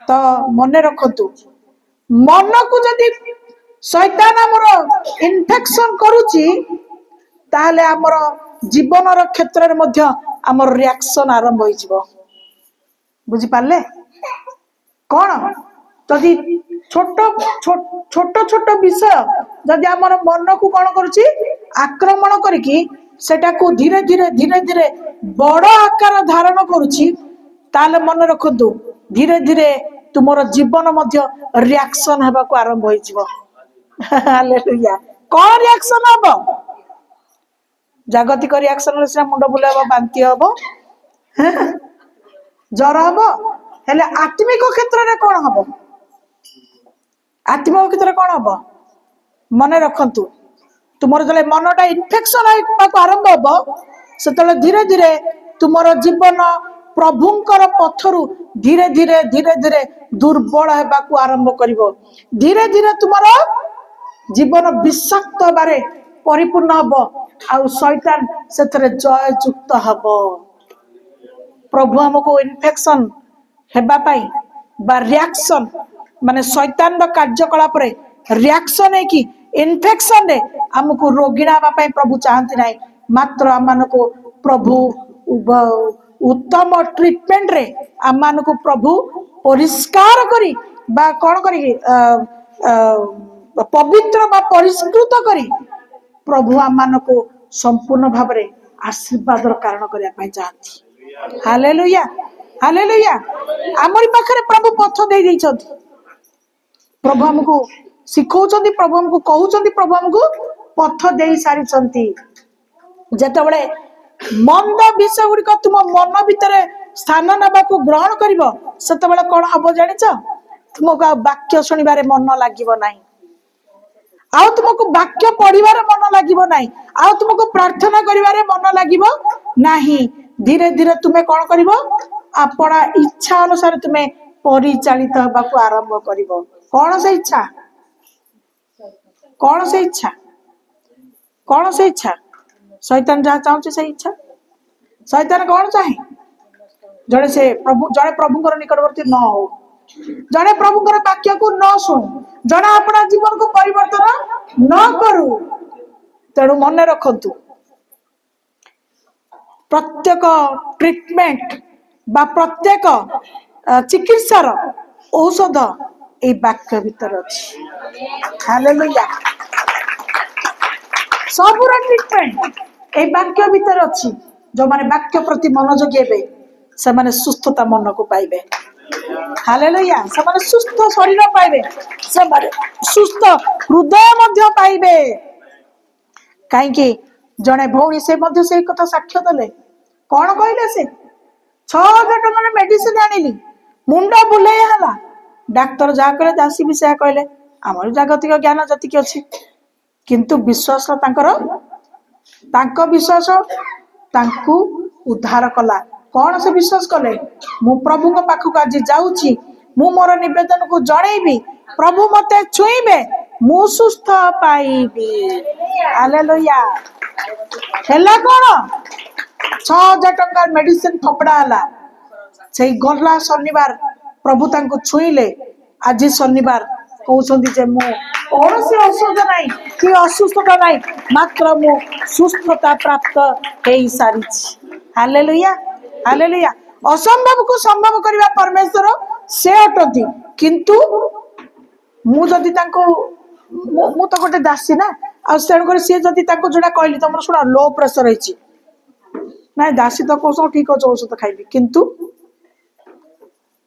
तो मने रखतु मन को जदि शैतान हमर इन्फेक्शन करूची ताले हमर जीवन रो क्षेत्र रे मध्य हमर रिएक्शन आरंभ होई जिवो बुझी पाले कोन जदि छोट छोट छोट विषय जदि हमर मन को कोन करूची आक्रमण करिकी सेटा को धीरे धीरे धीरे धीरे बड़ आकार धारण करुछि ताले मन रखंतु धीरे धीरे तुमर जीवन मध्य रिएक्शन हेबा को आरंभ होई जिवो। हालेलुया। कौन रिएक्शन हबो? जागतिक रिएक्शन रे से मुंड बुलाबो, बांती हबो, जर हबो। हेले आत्मिक क्षेत्र रे कोन हबो? आत्मिक क्षेत्र कोन हबो? मन रखंतु तुमर जले मनटा इन्फेक्शन होइबा आरंभ हबो सेतले धीरे धीरे तुमर जीवन प्रभुंकर पथरु धीरे धीरे धीरे धीरे दुर्बल हेबा को आरंभ करिवो। धीरे धीरे तुमर जीवन विषाक्त बारे परिपूर्ण हबो आउ शैतान सेतरे जय युक्त हबो। प्रभु हमको इन्फेक्शन हेबा पाई बा रिएक्शन माने शैतान रो कार्यकलाप रे रिएक्शन है कि इन्फेक्शन रे हमको रोगिणा हबा पाई प्रभु चाहंती नाही, मात्र हमनको प्रभु उत्तम ट्रीटमेंट रे हमनको प्रभु परिष्कार करी बा कोन करी पवित्र बा परिष्कृत करी प्रभु हमनको संपूर्ण भाव रे आशीर्वाद रो कारण करिया पाई चाहती। Hallelujah hallelujah. हमरी पाखरे प्रभु पथ दे दैछथि, प्रभु हमको सिखौछथि, प्रभु हमको कहउछथि, प्रभु हमको पथ दे सारी छथि। जेतबेले मंद विषय गुड़िक तुम मन भितर स्थान नबा को ग्रहण करिवो सेतबेले कोन हबो जानिछ? तुमको वाक्य सुनिबारे मन लागिवो नाही, आउ तुमको वाक्य पढ़िबारे मन लागिवो नाही, आउ तुमको प्रार्थना करिबारे मन लागिवो नाही। धीरे धीरे तुमे कोन करिवो? अपना इच्छा अनुसार तुमे परिचालित हबा को आरंभ करिवो। कोन से इच्छा? कोन से इच्छा? कोन से इच्छा? शैतान जहाँ चाहूँ से इच्छा। शैतान कौन चाहे? जड़े से प्रभु जड़े प्रभुंकर निकटवर्ती न हो, जड़े प्रभुंकर वाक्य को न शुणु, जड़े अपना जीवन को परिवर्तन न करू। तेणु मन रखंतु प्रत्येक ट्रीटमेंट बा प्रत्येक चिकित्सार औषध ए वाक्य भीतर अछि। हालेलुया। सबुरा ट्रीटमेंट ए वाक्य भीतर अछि। जो माने वाक्य प्रति मनोযোगी हेबे से माने सुस्थता मन को पाइबे। हालेलुया। से माने सुस्थ शरीर पाइबे, से माने सुस्थ हृदय मध्य पाइबे। काहे कि जणे भौणी से मध्य से कथा साक्ष्य देले। कोन कहले से 6000 टका मेडिसिन आनिली, मुंड बुले हला, डॉक्टर जा कहले दासी भी से कहले हमर जागतिक ज्ञान जतिक अछि, किंतु विश्वास तांको विश्वास तांको उद्धार कला। कौन से विश्वास कले? मु प्रभु को पाखक आज जाउची, मु मोर निवेदन को जणैबी, प्रभु मते छुईबे, मु सुस्थ पाइबी। हालेलुया। हेला कोन 6000 टका मेडिसिन थपड़ा हला, सेई गला शनिवार प्रभु तांको छुईले। आज शनिवार कहउछंती जे मु कौन से औषध नहीं कि असुस्थता नहीं, मात्र मु सुस्थता प्राप्त हेई सारिछि। Hallelujah hallelujah. असंभव को संभव करबा परमेश्वर से अटती, किंतु मु जदि तांको मु तो गोटे दासी ना, आ सेण कर से जदि तांको जोडा कहली तमर सुना लो प्रेशर होइछि ना, दासी तो कोसो ठीक हो औषध खाइबी, किंतु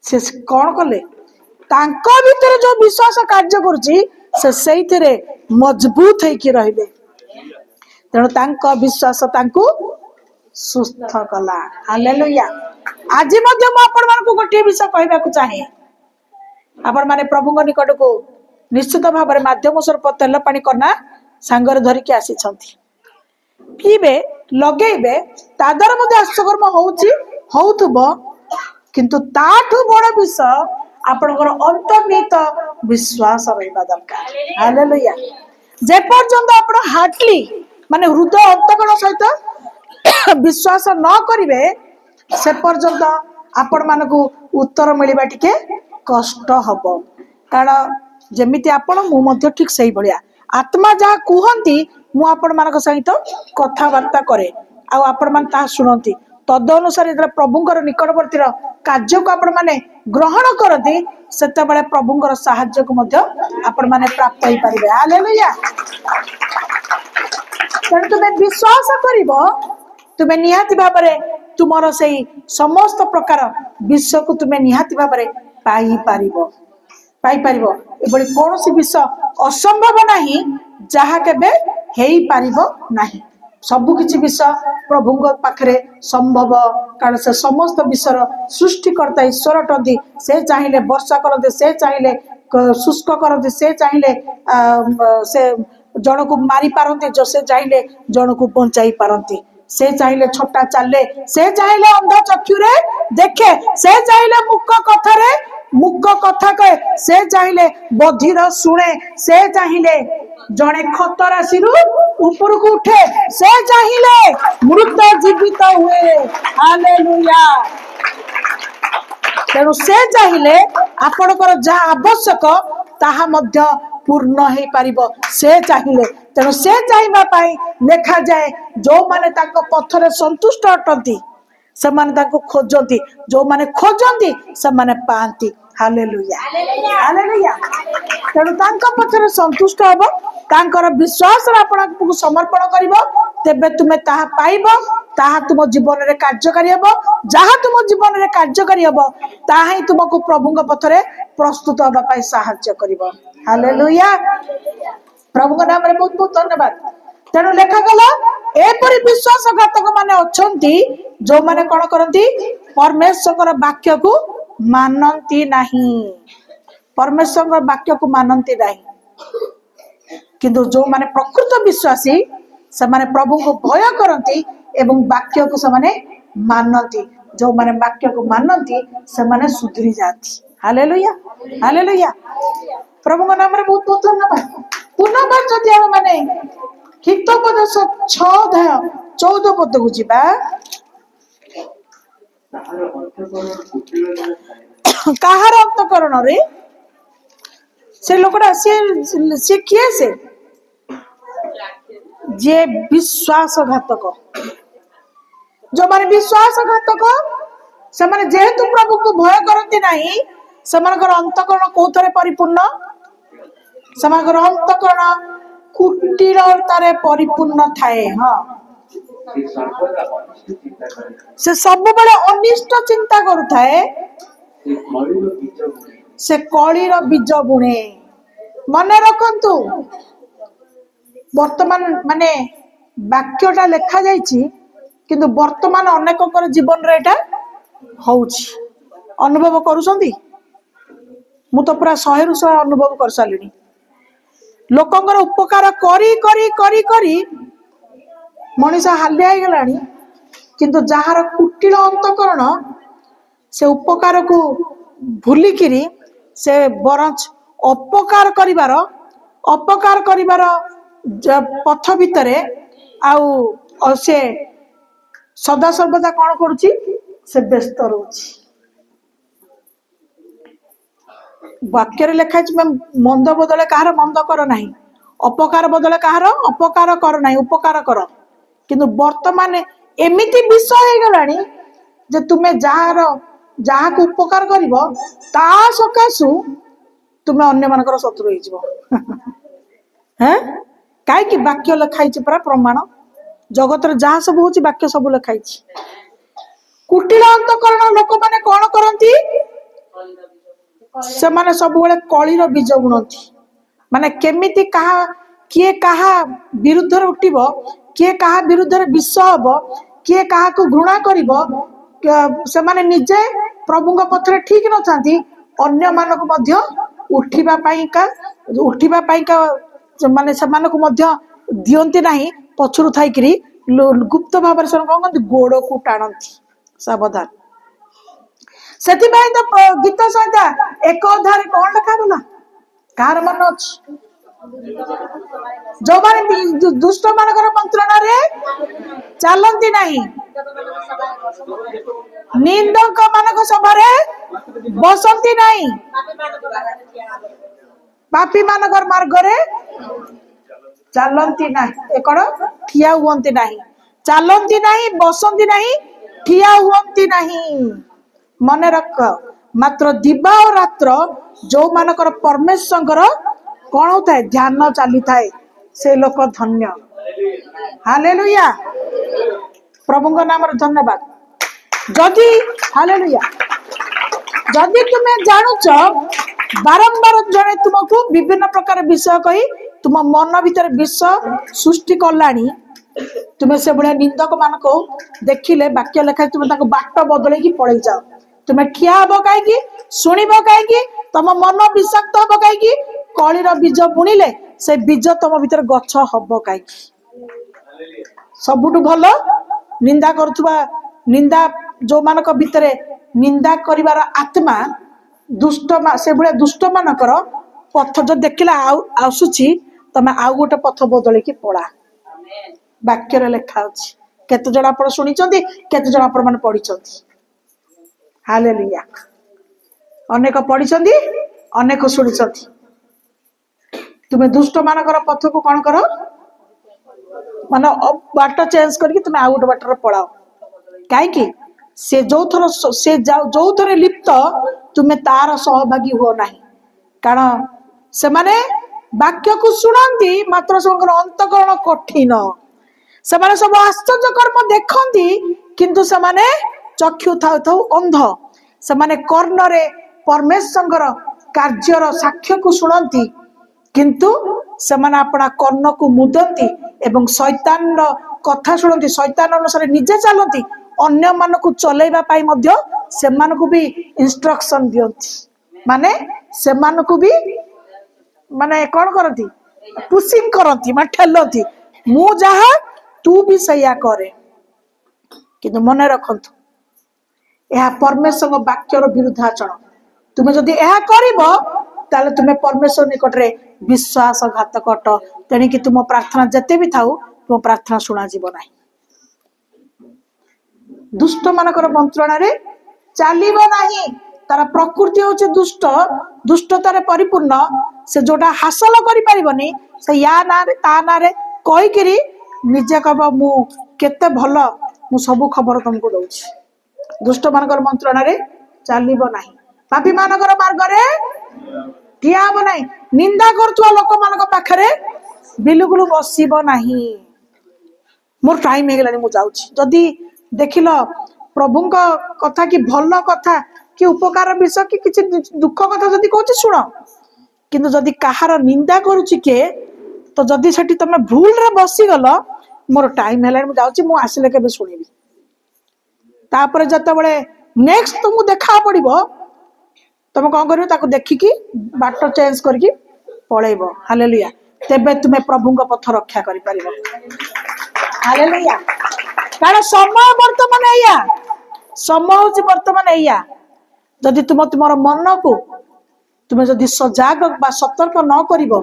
से कौन कले? तांको भीतर जो विश्वास कार्य करुछि से सेइथिरे मजबूत है कि रहिबे। तेणु तांको विश्वास तांको सुस्थ कला। हालेलुया। आज मध्य म आपण मान को गोटे विषय कहबा को चाहे। आपण माने प्रभु निकट को निश्चित भाव में माध्यम स्वरूप तेल पानी कना सांगर धरिकी आसी छथि, पीबे लगेबे तादर मध्य आश्चर्यकर्म होउछि होउतबो, किंतु ताठू बड़ विषय आपनकर अंतर्निहित विश्वास रहिबा दरकार। हालेलुया। जे पर्यंत आपण हार्टली माने हृदय अंतकण सहित विश्वास न करिवे से पर्यंत आपण मानकु उत्तर मिलिबा टिके कष्ट हबो। कारण जेमिति आपण मु मध्य ठीक सही भलिया आत्मा जहा कुहंती मु आपण मानक सहित कथा वार्ता करे आ आपण मान ता सुनंती, तद अनुसार जब प्रभुंकर निकटवर्ती कार्य को आपण माने ग्रहण करती सेते बेले प्रभुंकर साहाय्य को मध्य आपण माने प्राप्त होई परिबे। हालेलुया। तेणु तुम्हें विश्वास करिब तुम्हें निहाती भाव तुमर से समस्त प्रकार विश्व को तुम्हें निहाती भाव पाई कौन सी विषय असंभव नहीं जहा केबे हेई पारिबो नहीं सबु किछि विषय प्रभु पाखरे संभव कारण से समस्त विषय सृष्टिकर्ता ईश्वर अटंती से चाहिए वर्षा करते से चाहिए शुष्क करते से चाहिए से जन को मारी पारती जो से चाहिए जन को बचाई पारती से चाहिए छोटा चले से चाहिए अंधा चक्षुरे देखे से चाहिए मुख कथा कहे से चाहिए बधिर शुणे से चाहिए जड़े खत राशि ऊपर को उठे से चाहिए मृत जीवित हुए हालेलुया तेणु से चाहिए आपणकर जहाँ आवश्यक ताहा मध्य पूर्ण हो पारिबो से चाहिए तेणु से चाहिए लेखा जाए जो माने ताको पथरे संतुष्ट अटंती से माने ताको खोजंती जो माने खोजंती से माने पांती हालेलुया हालेलुया तेणु तांको पथरे संतुष्ट हबो तांकर विश्वास आपन समर्पण करिवो तेबे तुमे ताहा पाइबो ताहा तुम जीवन रे कार्यकारी हबो जहा तुम जीवन रे कार्यकारी हबो ताहा ही तुमको प्रभुଙ୍କ पथरे प्रस्तुत हबा पाई सहायता करिवो हालेलुया प्रभु के नाम रे बहुत बहुत धन्यवाद तेणु लेखा गला एपरि विश्वासघातक माने अछंती जो माने कोन करंती परमेश्वर वाक्य को मानंती नहीं परमेश्वर वाक्य को मानंती नहीं किंतु जो माने प्रकृत विश्वासी से माने प्रभु को भय करंती एवं वाक्य को से माने मानंती जो माने वाक्य को मानंती से माने सुधरी जाती हालेलुया हालेलुया प्रभु के नाम रे बहुत बहुत धन्यवाद पुनः बार जदि हम माने हितोपदेश 6 अध्याय 14 पद को जीवा कहार अंतकरण रे से लोकटा से किए से जे विश्वासघातक जो माने विश्वासघातक से माने जेहेतु प्रभु को भय करती नहीं सेमानकर अंतकरण कोथरे परिपूर्ण सेमानकर अंतकरण कुटिलतारे परिपूर्ण थाए हाँ से सब बड़े अनिष्ट चिंता करुथाए से कलीर बीज बुणे मने रखंतु वर्तमान माने वाक्यटा लेखा जाइछि किंतु वर्तमान अनेककर जीवन रे एटा होउछि अनुभव करूछंती मु तो पूरा 100 अनुभव कर सालिनी लोकंकर उपकार करी करी करी करी मनीष हालिया हो गलानी किंतु जहार कुटिल अंतकरण से उपकार को भूलिकिरी से बरंच अपकार करिवार पथ भितरे आउ से सदा सर्वदा कौन करुची से व्यस्त रोची वाक्य लिखा मंद बदले कहार मंद कर नहीं अपकार बदले कहार अपकार कर नहीं उपकार कर किंतु वर्तमान एमिति विषय हो गलानी जे तुम्हें जहाँ को उपकार करिवो ता सकाशु तुम्हें अन्य मानकर शत्रु हो जिवो हैं काई कि वाक्य लिखाई परा प्रमाण जगत रे जहाँ सब होची वाक्य सब लिखाई कुटिल अंतकरण लोक माने कौन करंती से माने सब बेले कलीर बीज बुणती माने केमिति कहा किए कहा विरुद्ध रे उठिबो किए कहा विरुद्ध रे विष हबो किए कहा को घृणा करिवो से माने निजे प्रभु पथरे ठीक न थांती अन्य मानक मध्य उठिबा पाइका माने से मानक मध्य दियंती नाही पछरु थाइकरी गुप्त भाव से गोड़ को टाणती सावधान से तो गीत सहित एक अध्याय कौन लिखा गला कार मन अच्छी जो माने दुष्ट मानकर मंत्रणा रे चलती नहीं निंदक मानक सभारे बसंती नहीं पापी मानकर मार्ग रे चलती नहीं एक ठिया हुअंती नहीं चलती नहीं बसंती नहीं ठिया हुअंती नहीं मन रख मात्र दिवा और रात्र जो मानकर परमेश्वर कौन होता है ध्यान चली थाए से लोक धन्य हालेलुया प्रभु नाम धन्यवाद जदि हालेलुया जदि तुम्हें जानूच बारंबार जड़े तुमको विभिन्न प्रकार विषय कही तुम मन भीतर विष सृष्टि कलानी तुम्हें से भाया निंदक मान को देखिले वाक्य लेखा तुम्हें बाट बदल पड़े जाओ तुम्हें ठिया हम कहीं शुणब कहीं तुम मन विषाक्त हम कहीं कलीर बीज बुणिले से बीज तुम भीतर गछ हम कहीं सबुठ भल निंदा करुवा निंदा जो मान भितर निंदा करिवार आत्मा दुष्ट से भाया दुष्ट मानकर पथ जो देखला आसुची तमे आउ गोटे पथ बदल की पड़ा वाक्य लेखा अच्छी केते जण आप शुणी केते जण आप मैंने पढ़ी हालेलुया अनेक पढ़ी अनेक शुणी तुम्हें दुष्ट मानकर पथ को कौन कर मान बाट चेंज करके तुम्हें आउ गोटे बाटर पड़ाओ कहीं से जो थरे लिप्त तुम्हें तार सहभागी हुओ ना कारण से माने वाक्य को शुणती मात्र से अंतकरण कठिन से माने सब आश्चर्य कर्म देखती किंतु से माने चक्षु थाउ थाउ अंध से माने कर्ण रे परमेश्वर कार्यर साक्ष्य को शुणती किंतु से माने अपना कर्ण को मुदंती एवं शैतान कथा शुणती शैतान अनुसार निजे चलती अन्य मान को चलैबा पाई मध्य से मान को भी इंस्ट्रक्शन दियंती माने से मान को भी माने कौन करती पुशिंग करती माने ठेलती मु जहा तू भी सैया करे किंतु मन रखंतु यह परमेश्वर वाक्यर विरुद्धाचरण तुम्हें जदि यह करिबो ताले तुम्हें परमेश्वर निकट रे विश्वासघातक अट तेणिकी तुम प्रार्थना जेते भी थाउ तुम प्रार्थना शुणा जीव ना दुष्ट मानकर मंत्रणा रे चलिबो नाही तार प्रकृति होचे दुष्ट दुष्टतारे परिपूर्ण से जोटा हासिल करि परिबनी से या ना रे ता ना रे कहि करी निजे कहबो मु केते भलो मु सब खबर तुमको दउछि दुष्ट मानकर मंत्रणा रे चलिबो नाही पापी मानकर मार्ग रे ठिया हबो नाही निंदा करथुवा लोक मानक पाखरे बिलकुल बसिबो नाही मोर टाइम हे गेलानी मु जाउछि जदी देखिल प्रभु कथा कि भल कथा कि उपकार विषय कि किसी दुख कथा जदि कहूँ शुण किंतु जदि कहार निंदा करुच्ची किए तो जदि सेठी तमे भूल रे बसीगल मोर टाइम है मुझे मु आसिले केबे शुणिबी तापर जतबेले नेक्स्ट तुमको देखा पड़िबो तुम कौन करियो ताको देखिकी बाट चेंज करके पळेबो हालेलुया तेबे तुमे प्रभु पथ रक्षा करि परिबो हालेलुया कारण समय वर्तमान एया समय हूँ वर्तमान एया जदि तुम तुम मन को तुम्हें जदि सजाग बा सतर्क न करिबो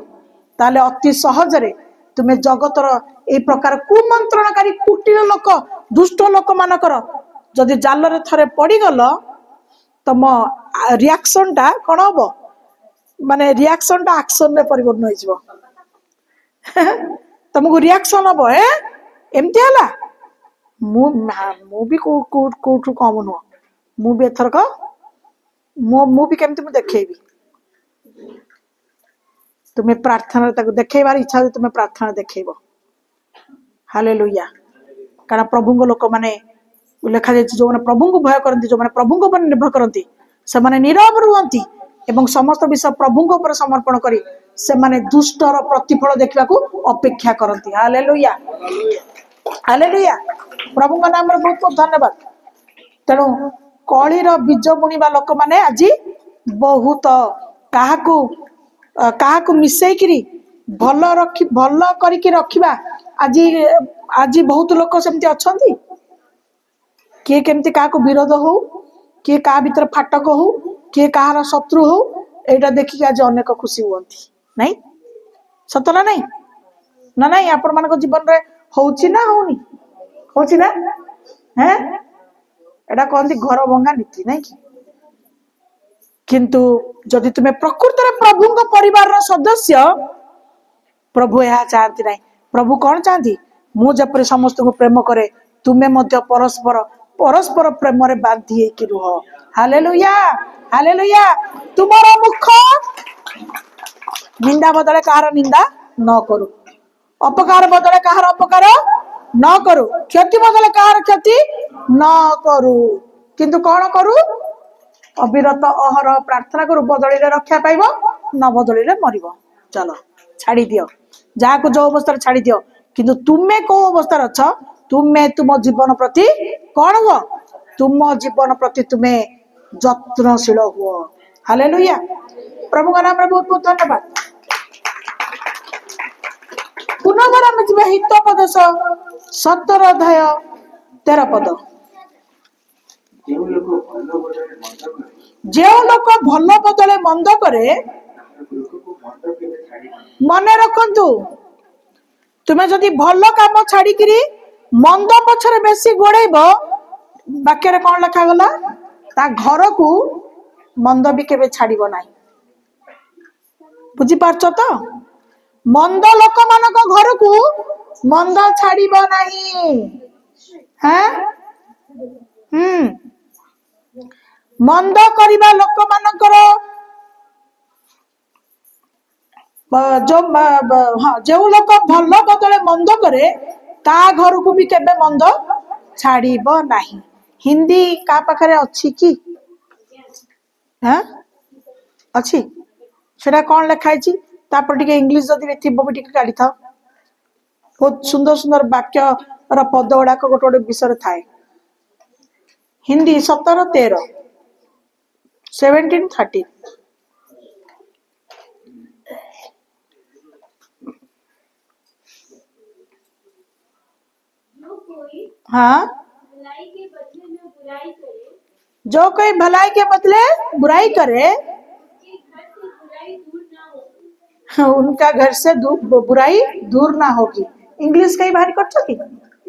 ताले अति सहजरे तुम्हें जगतर ए प्रकार कुमंत्रणकारी कुटिल लोक दुष्ट लोक मानकर जदि जाल रे थरे पड़ीगल तुम रिएक्शन टा कौन हम माने रिएक्शन टा एक्शन में परिवर्तन हो जिवो तुमको रिएक्शन हम एमती हला मु भी कोठू कम नुह मु भी एथरक मु भी केमती मु देखेबी तुम्हें प्रार्थना देखेबार इच्छा तुम्हें प्रार्थना देखेब हालेलुया कारण प्रभु लोक माने लिखा जाए जो मैंने प्रभु को भय करती जो मैंने प्रभु को निर्भर करती से माने नीरव रुहंती एवं समस्त विषय प्रभु ऊपर समर्पण करी से माने दुष्टर प्रतिफल देखा अपेक्षा करती हालेलुया हालेलुया प्रभु नाम बहुत बहुत धन्यवाद तेणु कलीर बीज बुणवा लोक मैंने आज बहुत क्या मिसेकिरी भल करके रखा आज आज बहुत लोक सेमती अच्छा किए केमती क्या विरोध हो किए क्या भीतर फाटक हो किए कहार शत्रु हो एटा देखिए आज अनेक खुशी हुअंती नहीं सत ना नहीं ना नहीं आपण मान जीवन रे होउची ना होनी होची ना हैं एटा कहती घर भंगा नीति नहीं कि किंतु जदि तुम्हें प्रकृत रे प्रभु परिवार सदस्य प्रभु यह चाहती नहीं प्रभु कौन चाहती मु जपरी समस्त को प्रेम करे तुम्हें मध्य परस्पर परस्पर प्रेम रे बांधी होइकी रुह हालेलुया हालेलुया तुम्हारा मुख निंदा बदले कहार निंदा न करू अपकार बदले कहार अपकार न करू, क्षति बदले कहार क्षति न करू, किंतु कौन करू अविरत अहर प्रार्थना करू, बदली रक्षा पाइब न बदली मरिब। चलो छाड़ी दियो जहाँ जो अवस्था छाड़ी दियो, किंतु तुमे को अवस्था अच्छ, तुमे तुम जीवन प्रति कौन हुआ, तुम जीवन प्रति तुम्हें जत्नशील हुआ। हालेलुया, प्रभु का नाम रे बहुत बहुत धन्यवाद। पुनर्बार आम जी हितोपदेश 17 अध्याय 13 पद। जो लोक भल बदले मंद करे मन रखु, तुम्हें जदि भल काम छाड़ी मंद पछरे बेसी गोड़ेब, वाक्य कौन लिखा गला, ता घर को मंद भी केबे छाड़िब नाही। बुझी पारछ तो, मंद लोक मान घर को मंद छाड़िब नाही। हाँ मंद करिबा लोक मानकर जो हाँ जो लोक भल बदले मंद करे ता घर को भी केबे मंद छाड़िब नाही। हिंदी का पाखरे अच्छी कि हाँ अच्छी, सेटा कौन लिखाई तापर टिके इंग्लिश जदि थी भी टिके काढ़ी था। बहुत सुंदर सुंदर वाक्य पद गुड़ाक गोटे गोटे विषय थाए। हिंदी 17:13 17:13 हाँ, जो कोई भलाई के बदले बुराई करे उनका घर से बुराई दूर ना होगी। इंग्लिश कई बाहरी कर सकती।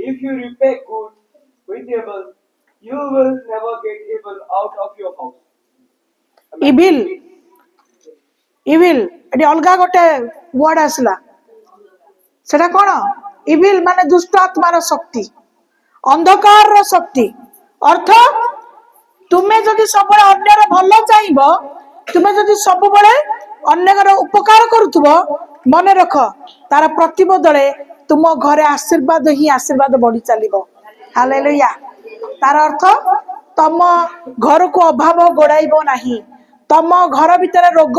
If you repay good with evil, you will never get evil out of your house. Evil, evil, eighty अलगा गोटे वर्ड आसला, सेटा कौन? इविल माने दुष्ट आत्मार शक्ति, अंधकार शक्ति। अर्थ तुम्हें जदि सब अन्यर भल चाहिए, तुम्हें जदि सब अन्यर उपकार करुथुब, मन रख तार प्रतिबदले तुम घरे आशीर्वाद ही आशीर्वाद बढ़ी चलो। हालेलुया, तार अर्थ तम घर को अभाव गोड़ाइब नाही, तम घर भितर रोग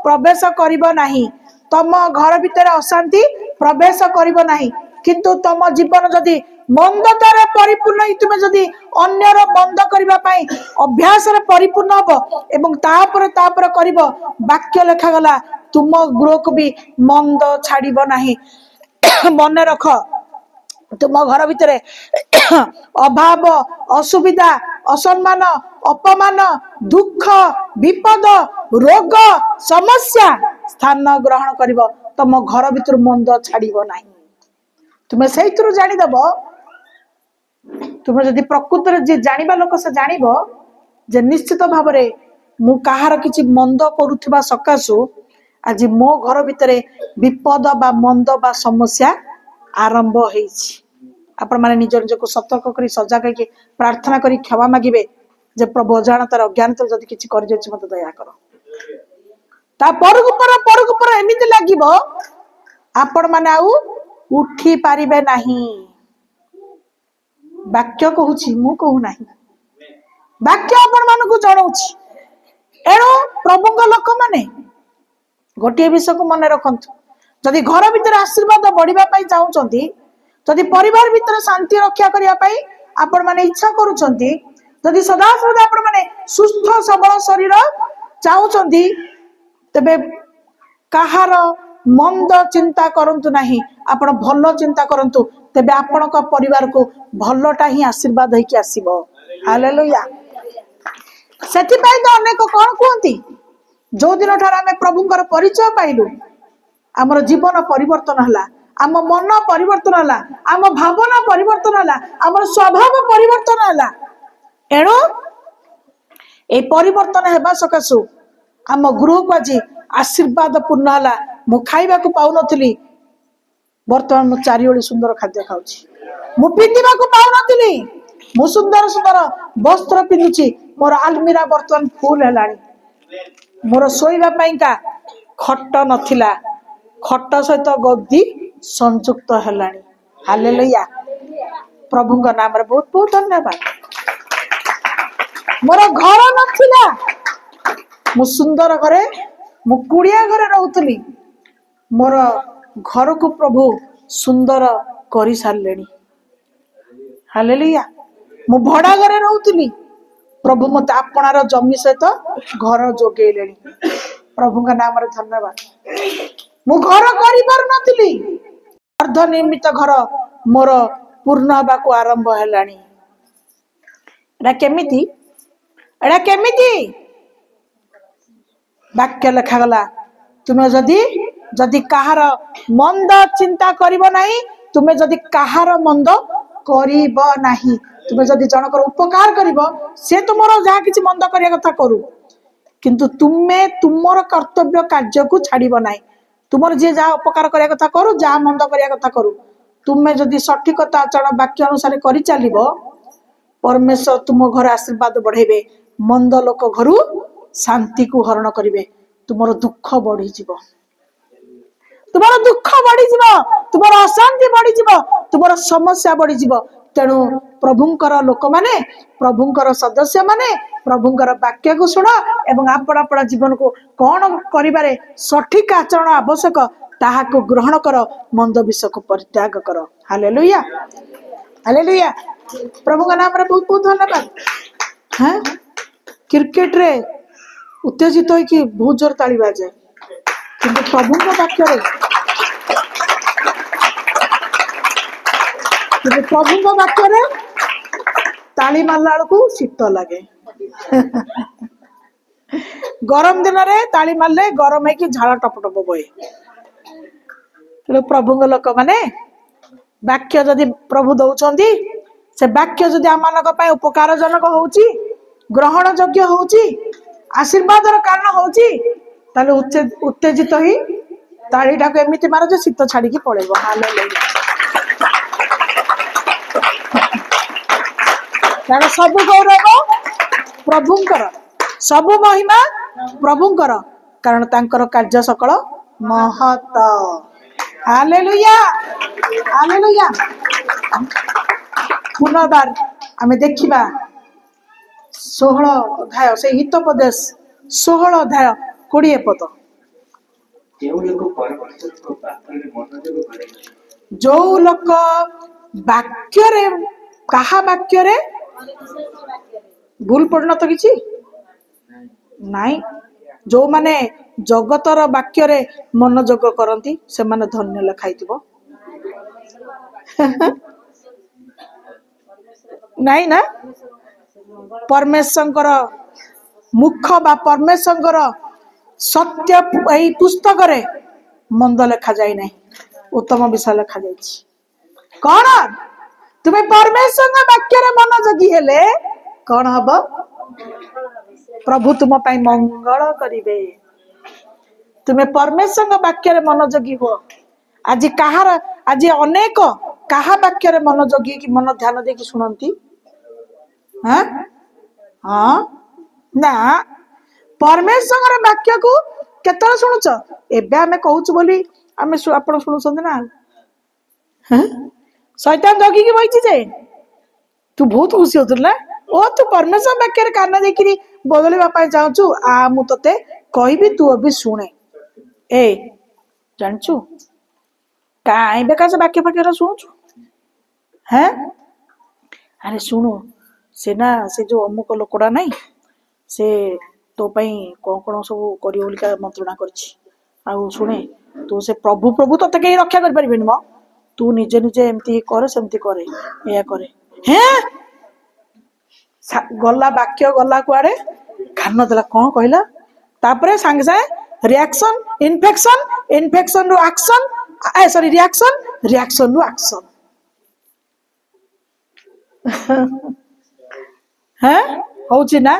प्रवेश करिब नाही, तम घर भितर अशांति प्रवेश करिब नाही। किंतु तम जीवन जदि मंदतार परिपूर्ण, तुम्हें जदि अन्यर बंद करबा पई अभ्यास रे परिपूर्ण हब एवं तापर करिब, वाक्य लेखा गला तुम गृह को भी मंद छाड़िब नाही। मन रख तुम घर भितर अभाव असुविधा असम्मान अपमान दुख विपद रोग समस्या स्थान ग्रहण करिब, तुम घर भितर मंद छाड़िब नाही। तुम्हें से जानीदेव, तुम्हें जदि प्रकृत जी जानिबा लोक से जानिब जे निश्चित भाव में मु कहार किछि मंद करुथिबा सकाशु आज मो घर भितर विपद बा मंद बा समस्या आरंभ होइछि। आपण माने निज निज को सतर्क करी सजग करके प्रार्थना करी क्षमा मागिबे जे प्रभु अजाणतार अज्ञानतार जदि किछि करि जाछि मते दया कर। ता परक पर एमिति लागिबो आपण माने आउ उठी पारिबे नाही। वाक्य कहूछि मु कहू नाही, वाक्य आपण मानकु जणाउछि। एणो प्रभुଙ୍କ लोक माने गोटे विषय को मन रखंतु, जदि घर भीतर आशीर्वाद बढ़िबा पई चाहुचंती, जदि परिवार भीतर शांति रक्षा करिया पई आपण माने इच्छा करूचंती, जदि सदा सदा आपण माने सुस्थ सबल शरीर चाहुचंती, तबे कहार मंद चिंता करंतु नाही, आपण भलो चिंता करंतु, तबे आपण का परिवार को भलोटा ही आशीर्वाद होइकी आसीबो। हालेलुया, सेति पई तो अनेक कोन कहंती, जो दिन ठार आमे प्रभुंकर परिचय पाइलु आमर जीवन परिवर्तन हला, आम मन परिवर्तन हला, आम भावना परिवर्तन हला, आमर स्वभाव परिवर्तन हला। एणो ए परिवर्तन हेबा सकाशु आम गृह को आज आशीर्वाद पूर्ण हला। मु खाइबा को पाउ नथली, वर्तमान मु 4 ओळी सुंदर खाद्य खाउची। मु पिंदिबा को पाउ नथली, मु सुंदर सुंदर वस्त्र पिंदुची। मोर आलमीरा वर्तमान फुल हलानी। मोर सोइबा पई का खट नथिला, खट सहित गद्दी संयुक्त हेलानी हालेलुया प्रभु नाम रे बहुत बहुत धन्यवाद मोर घर नथिला मु सुंदर घरे मु कुड़िया घरे रहउतली मोर घर को प्रभु सुंदर करि सारलेनी हालेलुया मु भड़ा घरे रहउतली प्रभु मत आपणार जमी सहित घर जोगेलेनी प्रभु का नाम रे धन्यवाद मु घर करि पार नथिली अर्ध निर्मित घर मोर पूर्ण हबा को आरंभ हेलानी एडा केमिति वाक्य लिखा गला तुमे जदि कहार मंद चिंता करिबो नाही तुमे जदि कहार मंद करिबो नाही तुमे जदि जनकर उपकार करिबो से तुमरो जहा किछि मंद करिया कथा करू किंतु तुमे तुमर कर्तव्य कार्य को छाड़िबो नाही तुमर जे जहा उपकार करिया कथा करू जहा मंद करिया कथा करू तुमे जदि सठिकता आचरण वाक्य अनुसार करि चलिबो परमेश्वर तुम घर आशीर्वाद बढ़ेबे मंद लोक घरु शांति को हरण करिवे तुमर दुख बढ़ी जीवो तुमर दुख बढ़ी जीवो तुमर अशांति बढ़ी जीवो तुमर समस्या बढ़ी जीवो तेणु प्रभुंकर लोक माने प्रभुंकर सदस्य माने प्रभुंकर वाक्य को सुन एवं आपण आपण जीवन को कौन करिबारे सठिक आचरण आवश्यक ताहा को ग्रहण कर मंद विषय को परित्याग कर हालेलुया हालेलुया प्रभु का नाम रे बहुत बहुत धन्यवाद हैं क्रिकेट रे उत्तेजित हो कि बहुत जोर ताली बाजे किंतु प्रभु का वाक्य रे प्रभु का वाक्य रे ताली मारला को शीत लगे गरम दिन रे ताली मारले गरम है कि झाड़ टप टप बोए प्रभु लोक माने वाक्य जदि प्रभु दौचंदी से वाक्य जदि आमानक पाए उपकार जनक होउची ग्रहण योग्य होउची आशीर्वाद कारण होउची ताले उत्तेजित ही ताळीटा को एमिति मार जे शीत छाड़ी की पळेबो हालेलुया तार सब गौरव प्रभुंकर सब महिमा प्रभुंकर कारण तांकर कार्य सकल महत हालेलुया हालेलुया पुनर्बार आमे देखिबा 16 अध्याय से हितोपदेश 16 अध्याय 20 पद जो लोक वाक्य रे कहा वाक्य रे भूल पड़न तो किछि नाई जो माने जगतर वाक्य रे मनोयोग करती से माने धन्य लिखाइथिबो नाई ना परमेश्वर मुख बा परमेश्वर सत्य एही पुस्तक रे मंद लिखा जाय नहीं उत्तम विषय लिखा जाय कौन तुम्हें परमेश्वर वाक्य रे मनोयोगी हेले कौन हबो प्रभु तुम पाई मंगल करिवे तुम्हें परमेश्वर वाक्य रे मनोयोगी हो आज कहार आज अनेक कहा वाक्य रे मनोयोगी कि मन ध्यान दे कि सुनंती हाँ हाँ ना परमेश्वर वाक्य को केतल शुणुच एबे आमे कहूच बोली आमे आपण शुणुछन ना हाँ शैतान जगी की बइची जे तू बहुत खुशी होतुल ना ओ तू परमेश्वर वाक्य रे कान देखिरी बदलवा पाई चाहछु आ मु तते कहबी तू अभी सुने ए जानछु काई बेका से वाक्य वाक्य सुनुछु हैं अरे सुनो से ना से जो अमुक लोकड़ा नहीं से तो पई कोन कोन सब करियो बोलिका मंत्रणा करछि आ सुने तू से प्रभु प्रभु तते के रक्षा कर परबेनी म तू निजे निजे एमती करे सेमती करे या करे हैं गला वाक्य गला कुआडे खान देला कोन कहला तापरे संगे संगे रिएक्शन इन्फेक्शन रो एक्शन ए सॉरी रिएक्शन रो एक्शन हैं होची ना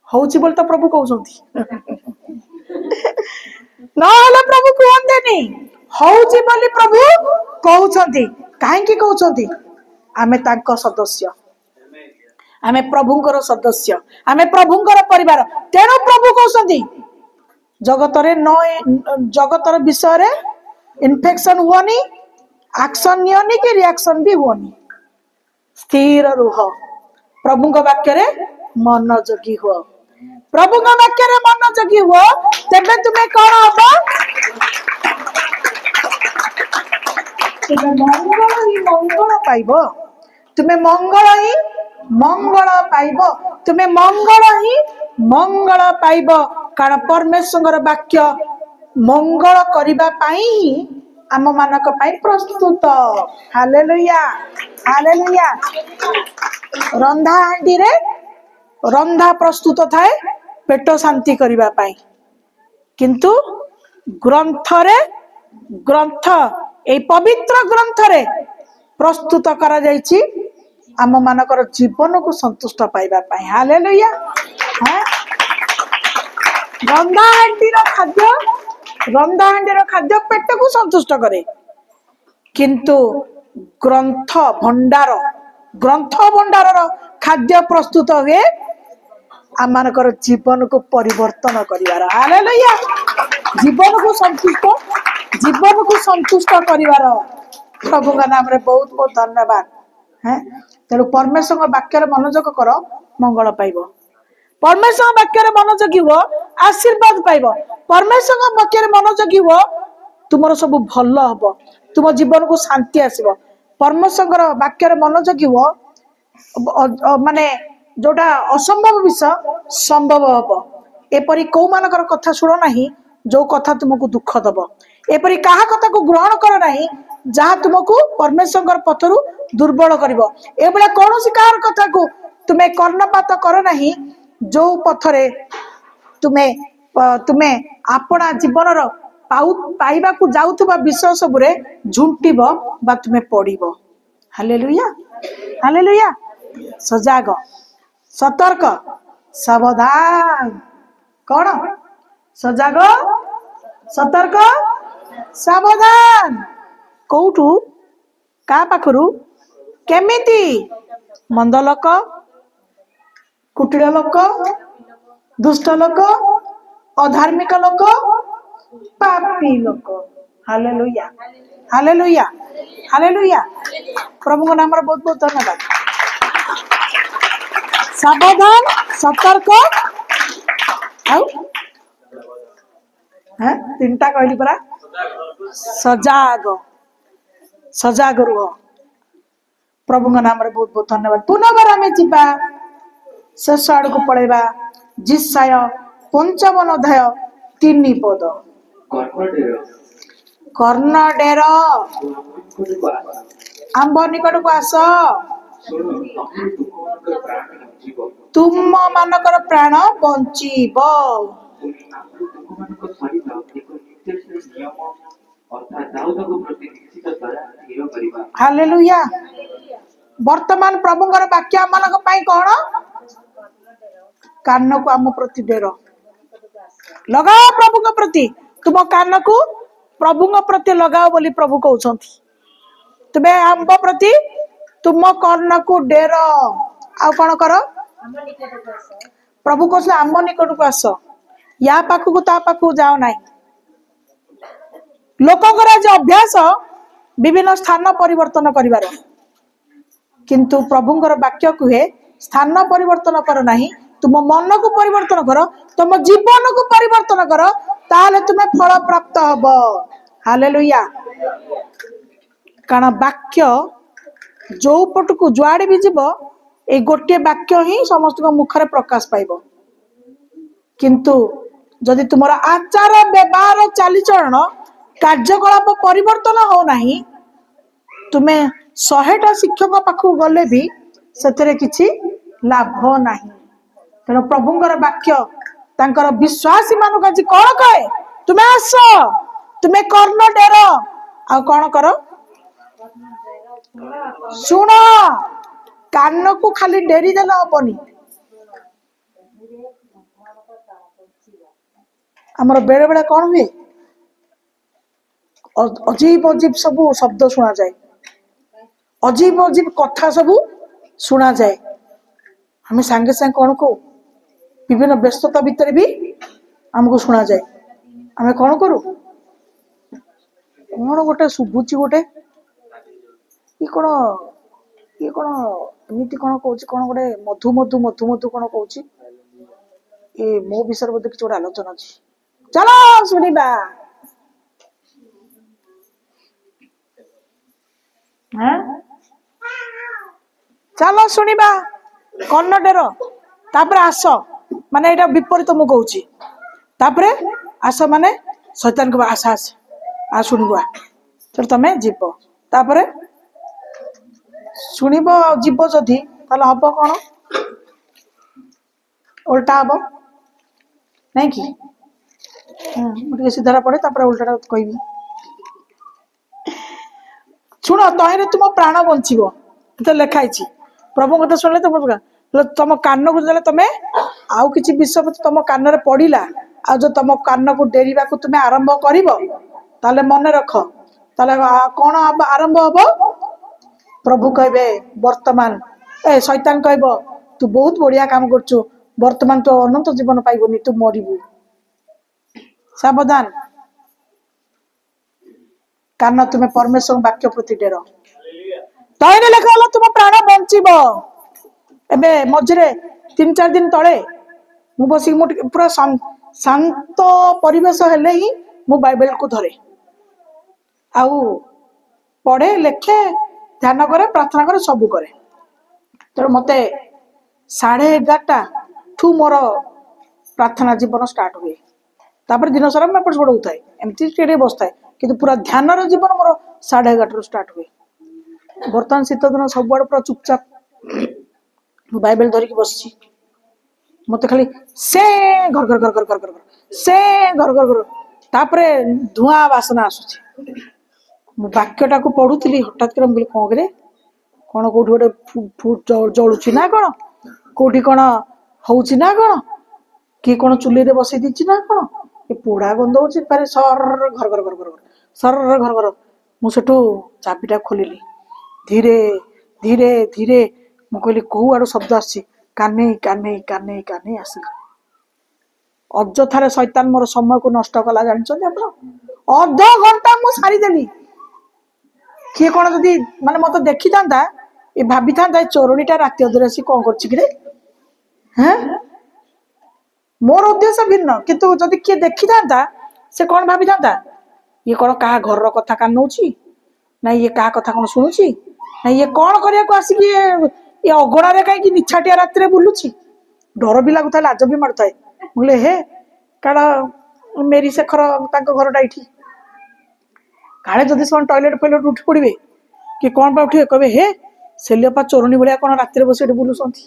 होची बोल तो प्रभु कहउछंती ना हला प्रभु कहंदेनी होची बोली प्रभु कहउछंती काहे की कहउछंती आमे तांको सदस्य आमे प्रभुंकर सदस्य आमे प्रभुंकर परिवार तेणु प्रभु कहउछंती जगतरे न जगतर विषय रे इन्फेक्शन हुआनी एक्शन नियोनी कि रिएक्शन भी हुओनी स्थिर रुह प्रभु वाक्य रे मनोयोगी हुआ प्रभु वाक्य रे मनोयोगी हुआ तेबे तुम्हें कौन हम तुम्हें मंगल ही मंगल पाइब तुम्हें मंगल ही मंगल पाइब तुम्हें मंगल ही मंगल पाइब कारण परमेश्वर वाक्य मंगल करिबा पाई ही आम मानक पाई प्रस्तुत हालेलुया हालेलुया रंधा हांडी रे रंधा प्रस्तुत थाए पेट शांति करिबा पाई किंतु ग्रंथ रे ग्रंथ ए पवित्र ग्रंथ रे प्रस्तुत करा जायछि आम मानकर जीवन को संतुष्ट पाइबा पाई हालेलुया रंधा हांडी रो खाद्य रंधा हांडीर खाद्य पेट को संतुष्ट करे किंतु ग्रंथ भंडार खाद्य प्रस्तुत हुए आम मानकर जीवन को परिवर्तन करिवार हालेलुया जीवन को संतुष्ट करिवार प्रभु का नाम रे बहुत बहुत धन्यवाद हैं तेणु परमेश्वर वाक्य मनोयोग कर मंगल पाइब परमेश्वर वाक्य मनोयोगी हुआ आशीर्वाद पाइब परमेश्वर वाक्य मनोयोगी हुआ तुम सब भल हम तुम जीवन को शांति आसब परमेश्वर वाक्य मनोयोगी हुआ माने जोटा असंभव विषय संभव हम एपरी कौ मानकर कथा शुण ना जो कथा तुमको दुख दब एपरी कहा कथा को ग्रहण कर ना जहाँ तुमको परमेश्वर पथरु दुर्बल कर कौन सी कहार कथा को तुम्हें कर्णपात कर ना जो पथरे तुम्हें तुम्हें आपना जीवन पाइबा को जाउथबा विषय सबुरे झुंटिब बा तुम्हें पड़िब हालेलुया हालेलुया सजाग सतर्क सावधान कौन सजाग सतर्क सावधान कौटू का पाखरु केमिति मंद लोक कुटिल लोक दुष्ट लोक अधार्मिक लोक पापी लोक हालेलुया हालेलुया हालेलुया प्रभु नाम बहुत बहुत धन्यवाद सावधान सतर्क तीनटा कहली परा सजाग सजाग रुह प्रभु नाम बहुत बहुत धन्यवाद पुनः आम जीवा शेष आड़ को पलैबा जिसाय 55 अध्याय 3 पद कर्णडेर आंब निकट को आस तुम मानकर प्राण बंचीब हालेलुया वर्तमान प्रभुଙ୍କର वाक्य आमମାନଙ୍କ ପାଇଁ कौन कान को आम प्रति डेर लगाओ प्रभु के प्रति तुम कान को प्रभु प्रति लगाओ बोली प्रभु कहउछंती तुम्हें आंब प्रति तुम कर्ण को डेर आ कौन कर प्रभु कहले आम निकट को आस या पाख को ता पाख को जाओ ना लोकंकर आज अभ्यास विभिन्न स्थान परिवर्तन करिवार किंतु प्रभुंकर वाक्य कहे स्थान परिवर्तन कर नहीं तुम मन को परिवर्तन कर तुम जीवन को परिवर्तन कर ताले तुम्हें फल प्राप्त हब हालेलुया कारण वाक्य जो पट को जुआड़े भी जीव ए गोटे वाक्य ही समस्त मुखरे प्रकाश पाइब किंतु जदि तुमर आचार व्यवहार चालीचरण कार्यकलाप परिवर्तन हो नहीं तुम्हें 100टा शिक्षक पाखु गले भी सेथरे किछि लाभ नहीं तेणु प्रभुंकर वाक्य तांकर विश्वासी मानक आज कौन कहे तुम्हें आस तुम्हें कर्ण डेर आ कौन कर शुण कान को खाली डेरी देला हबनी हमर बेले बेले कौन हुए अजीब अजीब सब शब्द सुना जाए अजीब अजीब कथा सब सुना जाए हमें सांगे सांगे कौन को विभिन्न व्यस्तता भितर भी हमको सुना जाए आम कौन करू कौन गोटे शुभुची गोटे ଇଏ କଣ ଏମିତି କଣ କହୁଛି, କଣ ଗୋଟେ ମଧୁ ମଧୁ ମଧୁ ମଧୁ କଣ କହୁଛି, ଏ ମୋ ବିଷୟରେ ବୋଧେ କିଛି ଗୋଟେ ଆଲୋଚନା ଅଛି। ଚାଲ ଶୁଣିବା। ଚାଲ ଶୁଣିବା କର୍ଣ୍ଣଟେର। ତାପରେ ଆସ, ମାନେ ଏଇଟା ବିପରୀତ ମୁଁ କହୁଛି। ତାପରେ ଆସ ମାନେ ଶୈତାନ କହିବ ଆସ ଆସ ଆ ଶୁଣିବ, ତମେ ଯିବ। ତାପରେ ଶୁଣିବ ଯିବ ଯଦି, ତାହେଲେ ହବ କଣ, ଓଲଟା ହବ ନାଇଁ କି? ମୁଁ ଟିକେ ସିଧାରେ ପଡେ, ତାପରେ ଓଲଟା କହିବି। ଶୁଣ, ତହିଁରେ ତୁମ ପ୍ରାଣ ବଞ୍ଚିବ, ଏତେ ଲେଖା ହେଇଛି। ପ୍ରଭୁଙ୍କ କଥା ଶୁଣିଲେ ତମ କାନକୁ ଯେତେବେଳେ ତମେ ଆଉ କିଛି ବିଷୟ ତମ କାନରେ ପଡିଲା, ଆଉ ଯଦି ତମ କାନକୁ ଡେରିବାକୁ ତୁମେ ଆରମ୍ଭ କରିବ, ତାହେଲେ ମନେ ରଖ, ତାହେଲେ କଣ ଆରମ୍ଭ ହବ? ପ୍ରଭୁ କହିବେ ବର୍ତ୍ତମାନ, ଶୈତାନ କହିବ ତୁ ବହୁତ ବଢିଆ କାମ କରୁଛୁ, ବର୍ତ୍ତମାନ ତୁ ଅନନ୍ତ ଜୀବନ ପାଇବୁନି, ତୁ ମରିବୁ। ସାବଧାନ, କାରଣ ତୁମେ ପରମେଶ୍ୱର ବାକ୍ୟ ପ୍ରତି ଡେର। ତହିଁରେ ଲେଖା ହେଲା ତୁମ ପ୍ରାଣ ବଞ୍ଚିବ। ଏବେ ମଝିରେ 3-4 ଦିନ ତଳେ ମୁଁ ବସିକି, ମୁଁ ଟିକେ ପୁରା ଶାନ୍ତ ପରିବେଶ ହେଲେ ହିଁ ମୁଁ ବାଇବେଲକୁ ଧରେ, ଆଉ ପଢେ, ଲେଖେ, ଧ୍ୟାନ କରେ, ପ୍ରାର୍ଥନା କରେ, ସବୁ କରେ। ତେଣୁ ମତେ 11:30 ଠୁ ମୋର ପ୍ରାର୍ଥନା ଜୀବନ ଷ୍ଟାର୍ଟ ହୁଏ। ତାପରେ ଦିନ ସାରା ମୁଁ ଏପଟ ସେପଟ ହଉଥାଏ, ଏମିତି ଟିକେ ବସିଥାଏ, କିନ୍ତୁ ପୁରା ଧ୍ୟାନର ଜୀବନ ମୋର 11:30 ଷ୍ଟାର୍ଟ ହୁଏ। ବର୍ତ୍ତମାନ ଶୀତ ଦିନ ସବୁଆଡେ ପୁରା ଚୁପଚାପ ମୁଁ ବାଇବେଲ ଧରିକି ବସିଛି। ମତେ ଖାଲି ସେ ଘର ଘର ଘର ଘର ଘର ଘର ସେ ଘର ଘର ଘର, ତାପରେ ଧୂଆଁ ବାସନା ଆସୁଛି। ମୁଁ ବାକ୍ୟଟାକୁ ପଢୁଥିଲି, ହଠାତ୍ କରି ମୁଁ କହିଲି କଣ କରେ, କଣ କୋଉଠି ଗୋଟେ ଜଳୁଛି ନା କଣ, କୋଉଠି କଣ ହଉଛି ନା କଣ, କିଏ କଣ ଚୁଲିରେ ବସେଇ ଦେଇଛି ନା କଣ, ଏ ପୋଡା ଗନ୍ଧ ହଉଛି, ସର ଘର ଘର ଘର ଘର ସର ଘର ଘର। ମୁଁ ସେଠୁ ଚାବିଟା ଖୋଲିଲି, ଧୀରେ ଧୀରେ ଧୀରେ। ମୁଁ କହିଲି କୋଉ ଆଡୁ ଶବ୍ଦ ଆସିଛି, କାନେଇ କାନେଇ କାନେଇ କାନେଇ ଆସିଲା। ଅଯଥାରେ ଶୈତାନ ମୋର ସମୟକୁ ନଷ୍ଟ କଲା, ଜାଣିଛନ୍ତି ଆପଣ? ଅଧଘଣ୍ଟା ମୁଁ ସାରିଦେଲି। କିଏ କଣ ଯଦି ମାନେ ମତେ ଦେଖିଥାନ୍ତା, ଏ ଭାବିଥାନ୍ତା ଏ ଚୋରଣୀଟା ରାତି ଅଧରେ ଆସି କଣ କରୁଛି କିରେ। ମୋର ଉଦ୍ଦେଶ୍ୟ ଭିନ୍ନ, କିନ୍ତୁ ଯଦି କିଏ ଦେଖିଥାନ୍ତା, ସେ କଣ ଭାବିଥାନ୍ତା, ଇଏ କଣ କାହା ଘରର କଥା କାନଉଛି, ନା ଇଏ କାହା କଥା କଣ ଶୁଣୁଛି, ନା ଇଏ କଣ କରିବାକୁ ଆସିକି ଏ ଅଗଣାରେ କାହିଁକି ନିଛାଟିଆ ରାତିରେ ବୁଲୁଛି। ଡର ବି ଲାଗୁଥାଏ, ଲାଜ ବି ମାରୁଥାଏ। ବୋଲେ ହେ କାଳ ମେରି ଶେଖର ତାଙ୍କ ଘରଟା ଏଇଠି, କାଳେ ଯଦି ସେମାନେ ଟଏଲେଟ ଫଏଲେଟ ଉଠି ପଡିବେ କି କଣ ପାଇଁ ଉଠିବେ, କହିବେ ହେ ସେଲିଅପା ଚୋରଣୀ ଭଳିଆ କଣ ରାତିରେ ବସି ଏଠି ବୁଲୁଛନ୍ତି।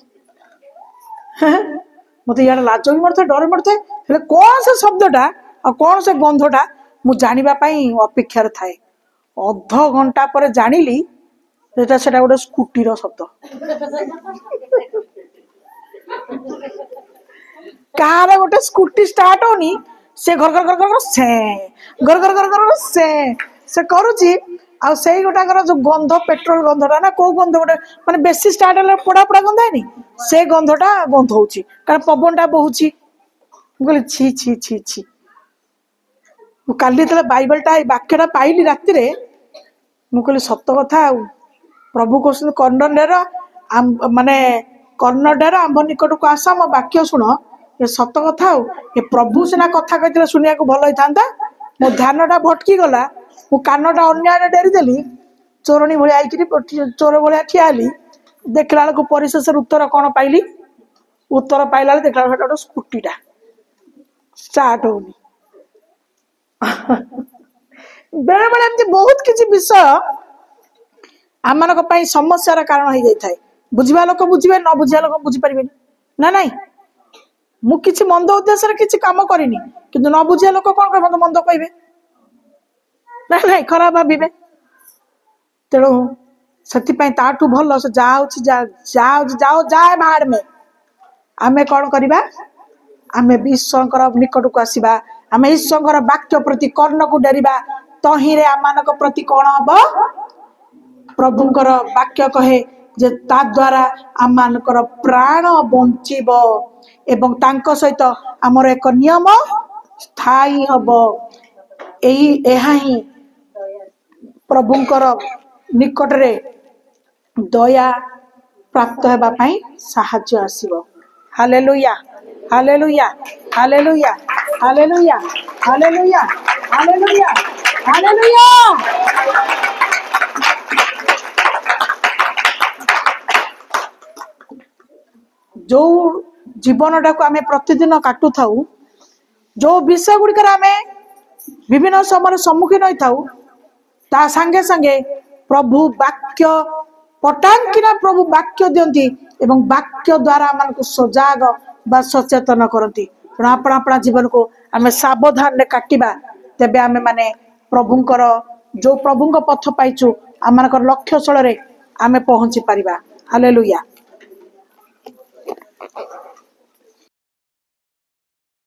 ମତେ ଇଆଡେ ଲାଜ ବି ମାରୁଥାଏ, ଡର ମାରୁଥାଏ, ହେଲେ କଣ ସେ ଶବ୍ଦଟା ଆଉ କଣ ସେ ଗନ୍ଧଟା ମୁଁ ଜାଣିବା ପାଇଁ ଅପେକ୍ଷାରେ ଥାଏ। ଅଧଘଣ୍ଟା ପରେ ଜାଣିଲି ସେଟା ଗୋଟେ ସ୍କୁଟିର ଶବ୍ଦ। କାହାର ଗୋଟେ ସ୍କୁଟି ଷ୍ଟାର୍ଟ ହଉନି, ସେ ଘର ଘର ଘର ଘର ସେ ଘର ଘର ଘର ଘର ସେ କରୁଛି। ଆଉ ସେଇ ଗୋଟାକର ଯୋଉ ଗନ୍ଧ, ପେଟ୍ରୋଲ ଗନ୍ଧଟା ନା କୋଉ ଗନ୍ଧ ଗୋଟେ, ମାନେ ବେଶୀ ଷ୍ଟାର୍ଟ ହେଲେ ପୋଡା ପୋଡା ଗନ୍ଧ ହେଇନି, ସେ ଗନ୍ଧଟା ଗନ୍ଧ ହଉଛି, କାରଣ ପବନଟା ବହୁଛି। ମୁଁ କହିଲି ଛି ଛି ଛି ଛି। ମୁଁ କାଲି ଯେତେବେଳେ ବାଇବେଲଟା, ଏଇ ବାକ୍ୟଟା ପାଇଲି ରାତିରେ, ମୁଁ କହିଲି ସତ କଥା। ଆଉ ପ୍ରଭୁ କହୁଛନ୍ତି କର୍ଣ୍ଣଡେର ଆମ୍ଭ ନିକଟକୁ ଆସ, ମୋ ବାକ୍ୟ ଶୁଣ, ଏ ସତ କଥା। ଆଉ ଏ ପ୍ରଭୁ ସିନା କଥା କହିଥିଲେ ଶୁଣିବାକୁ ଭଲ ହେଇଥାନ୍ତା, ମୋ ଧ୍ୟାନଟା ଭଟକି ଗଲା, ମୁଁ କାନଟା ଅନ୍ୟ ଆଡେ ଡେରିଦେଲି, ଚୋରଣୀ ଭଳିଆ ହେଇକିରି ଚୋର ଭଳିଆ ଠିଆ ହେଲି। ଦେଖିଲା ବେଳକୁ ପରିଶେଷରେ ଉତ୍ତର କଣ ପାଇଲି, ଉତ୍ତର ପାଇଲା ବେଳେ ଦେଖିଲା ବେଳକୁ ସେଟା ଗୋଟେ ସ୍କୁଟିଟା ଷ୍ଟାର୍ଟ ହଉନି। ବେଳେ ବେଳେ ଏମିତି ବହୁତ କିଛି ବିଷୟ ଆମମାନଙ୍କ ପାଇଁ ସମସ୍ୟାର କାରଣ ହେଇଯାଇଥାଏ। ବୁଝିବା ଲୋକ ବୁଝିବେ, ନ ବୁଝିବା ଲୋକ ବୁଝିପାରିବେନି ନା ନାଇଁ। ମୁଁ କିଛି ମନ୍ଦ ଉଦ୍ଦେଶ୍ୟରେ କିଛି କାମ କରିନି, କିନ୍ତୁ ନ ବୁଝିବା ଲୋକ କଣ କହିବେ, ମନ୍ଦ କହିବେ ନା ନାଇଁ, ଖରାପ ଭାବିବେ। ତେଣୁ ସେଥିପାଇଁ ତାଠୁ ଭଲ ସେ ଯାହା ହଉଛି ଯାଏ ବାହାର ମେ, ଆମେ କଣ କରିବା, ଆମେ ବି ଈଶ୍ୱରଙ୍କର ନିକଟକୁ ଆସିବା, ଆମେ ଈଶ୍ୱରଙ୍କର ବାକ୍ୟ ପ୍ରତି କର୍ଣ୍ଣକୁ ଡେରିବା। ତହିଁରେ ଆମମାନଙ୍କ ପ୍ରତି କଣ ହବ, ପ୍ରଭୁଙ୍କର ବାକ୍ୟ କହେ ଯେ ତା ଦ୍ୱାରା ଆମମାନଙ୍କର ପ୍ରାଣ ବଞ୍ଚିବ ଏବଂ ତାଙ୍କ ସହିତ ଆମର ଏକ ନିୟମ ସ୍ଥାୟୀ ହବ। ଏହା ହିଁ ପ୍ରଭୁଙ୍କର ନିକଟରେ ଦୟା ପ୍ରାପ୍ତ ହେବା ପାଇଁ ସାହାଯ୍ୟ ଆସିବ। Hallelujah hallelujah hallelujah hallelujah hallelujah hallelujah hallelujah. ଯୋଉ ଜୀବନଟାକୁ ଆମେ ପ୍ରତିଦିନ କାଟୁଥାଉ, ଯୋଉ ବିଷୟ ଗୁଡ଼ିକରେ ଆମେ ବିଭିନ୍ନ ସମୟରେ ସମ୍ମୁଖୀନ ହୋଇଥାଉ, ତା ସାଙ୍ଗେ ସାଙ୍ଗେ ପ୍ରଭୁ ବାକ୍ୟ ପଟାଙ୍କିନା ପ୍ରଭୁ ବାକ୍ୟ ଦିଅନ୍ତି ଏବଂ ବାକ୍ୟ ଦ୍ୱାରା ଆମକୁ ସଜାଗ ବା ସଚେତନ କରନ୍ତି। ତେଣୁ ଆପଣା ଆପଣା ଜୀବନକୁ ଆମେ ସାବଧାନରେ କାଟିବା, ତେବେ ଆମେ ମାନେ ପ୍ରଭୁଙ୍କର ଯୋଉ ପ୍ରଭୁଙ୍କ ପଥ ପାଇଛୁ ଆମମାନଙ୍କର ଲକ୍ଷ୍ୟ ସ୍ଥଳରେ ଆମେ ପହଞ୍ଚି ପାରିବା। ହାଲେଲୁୟା।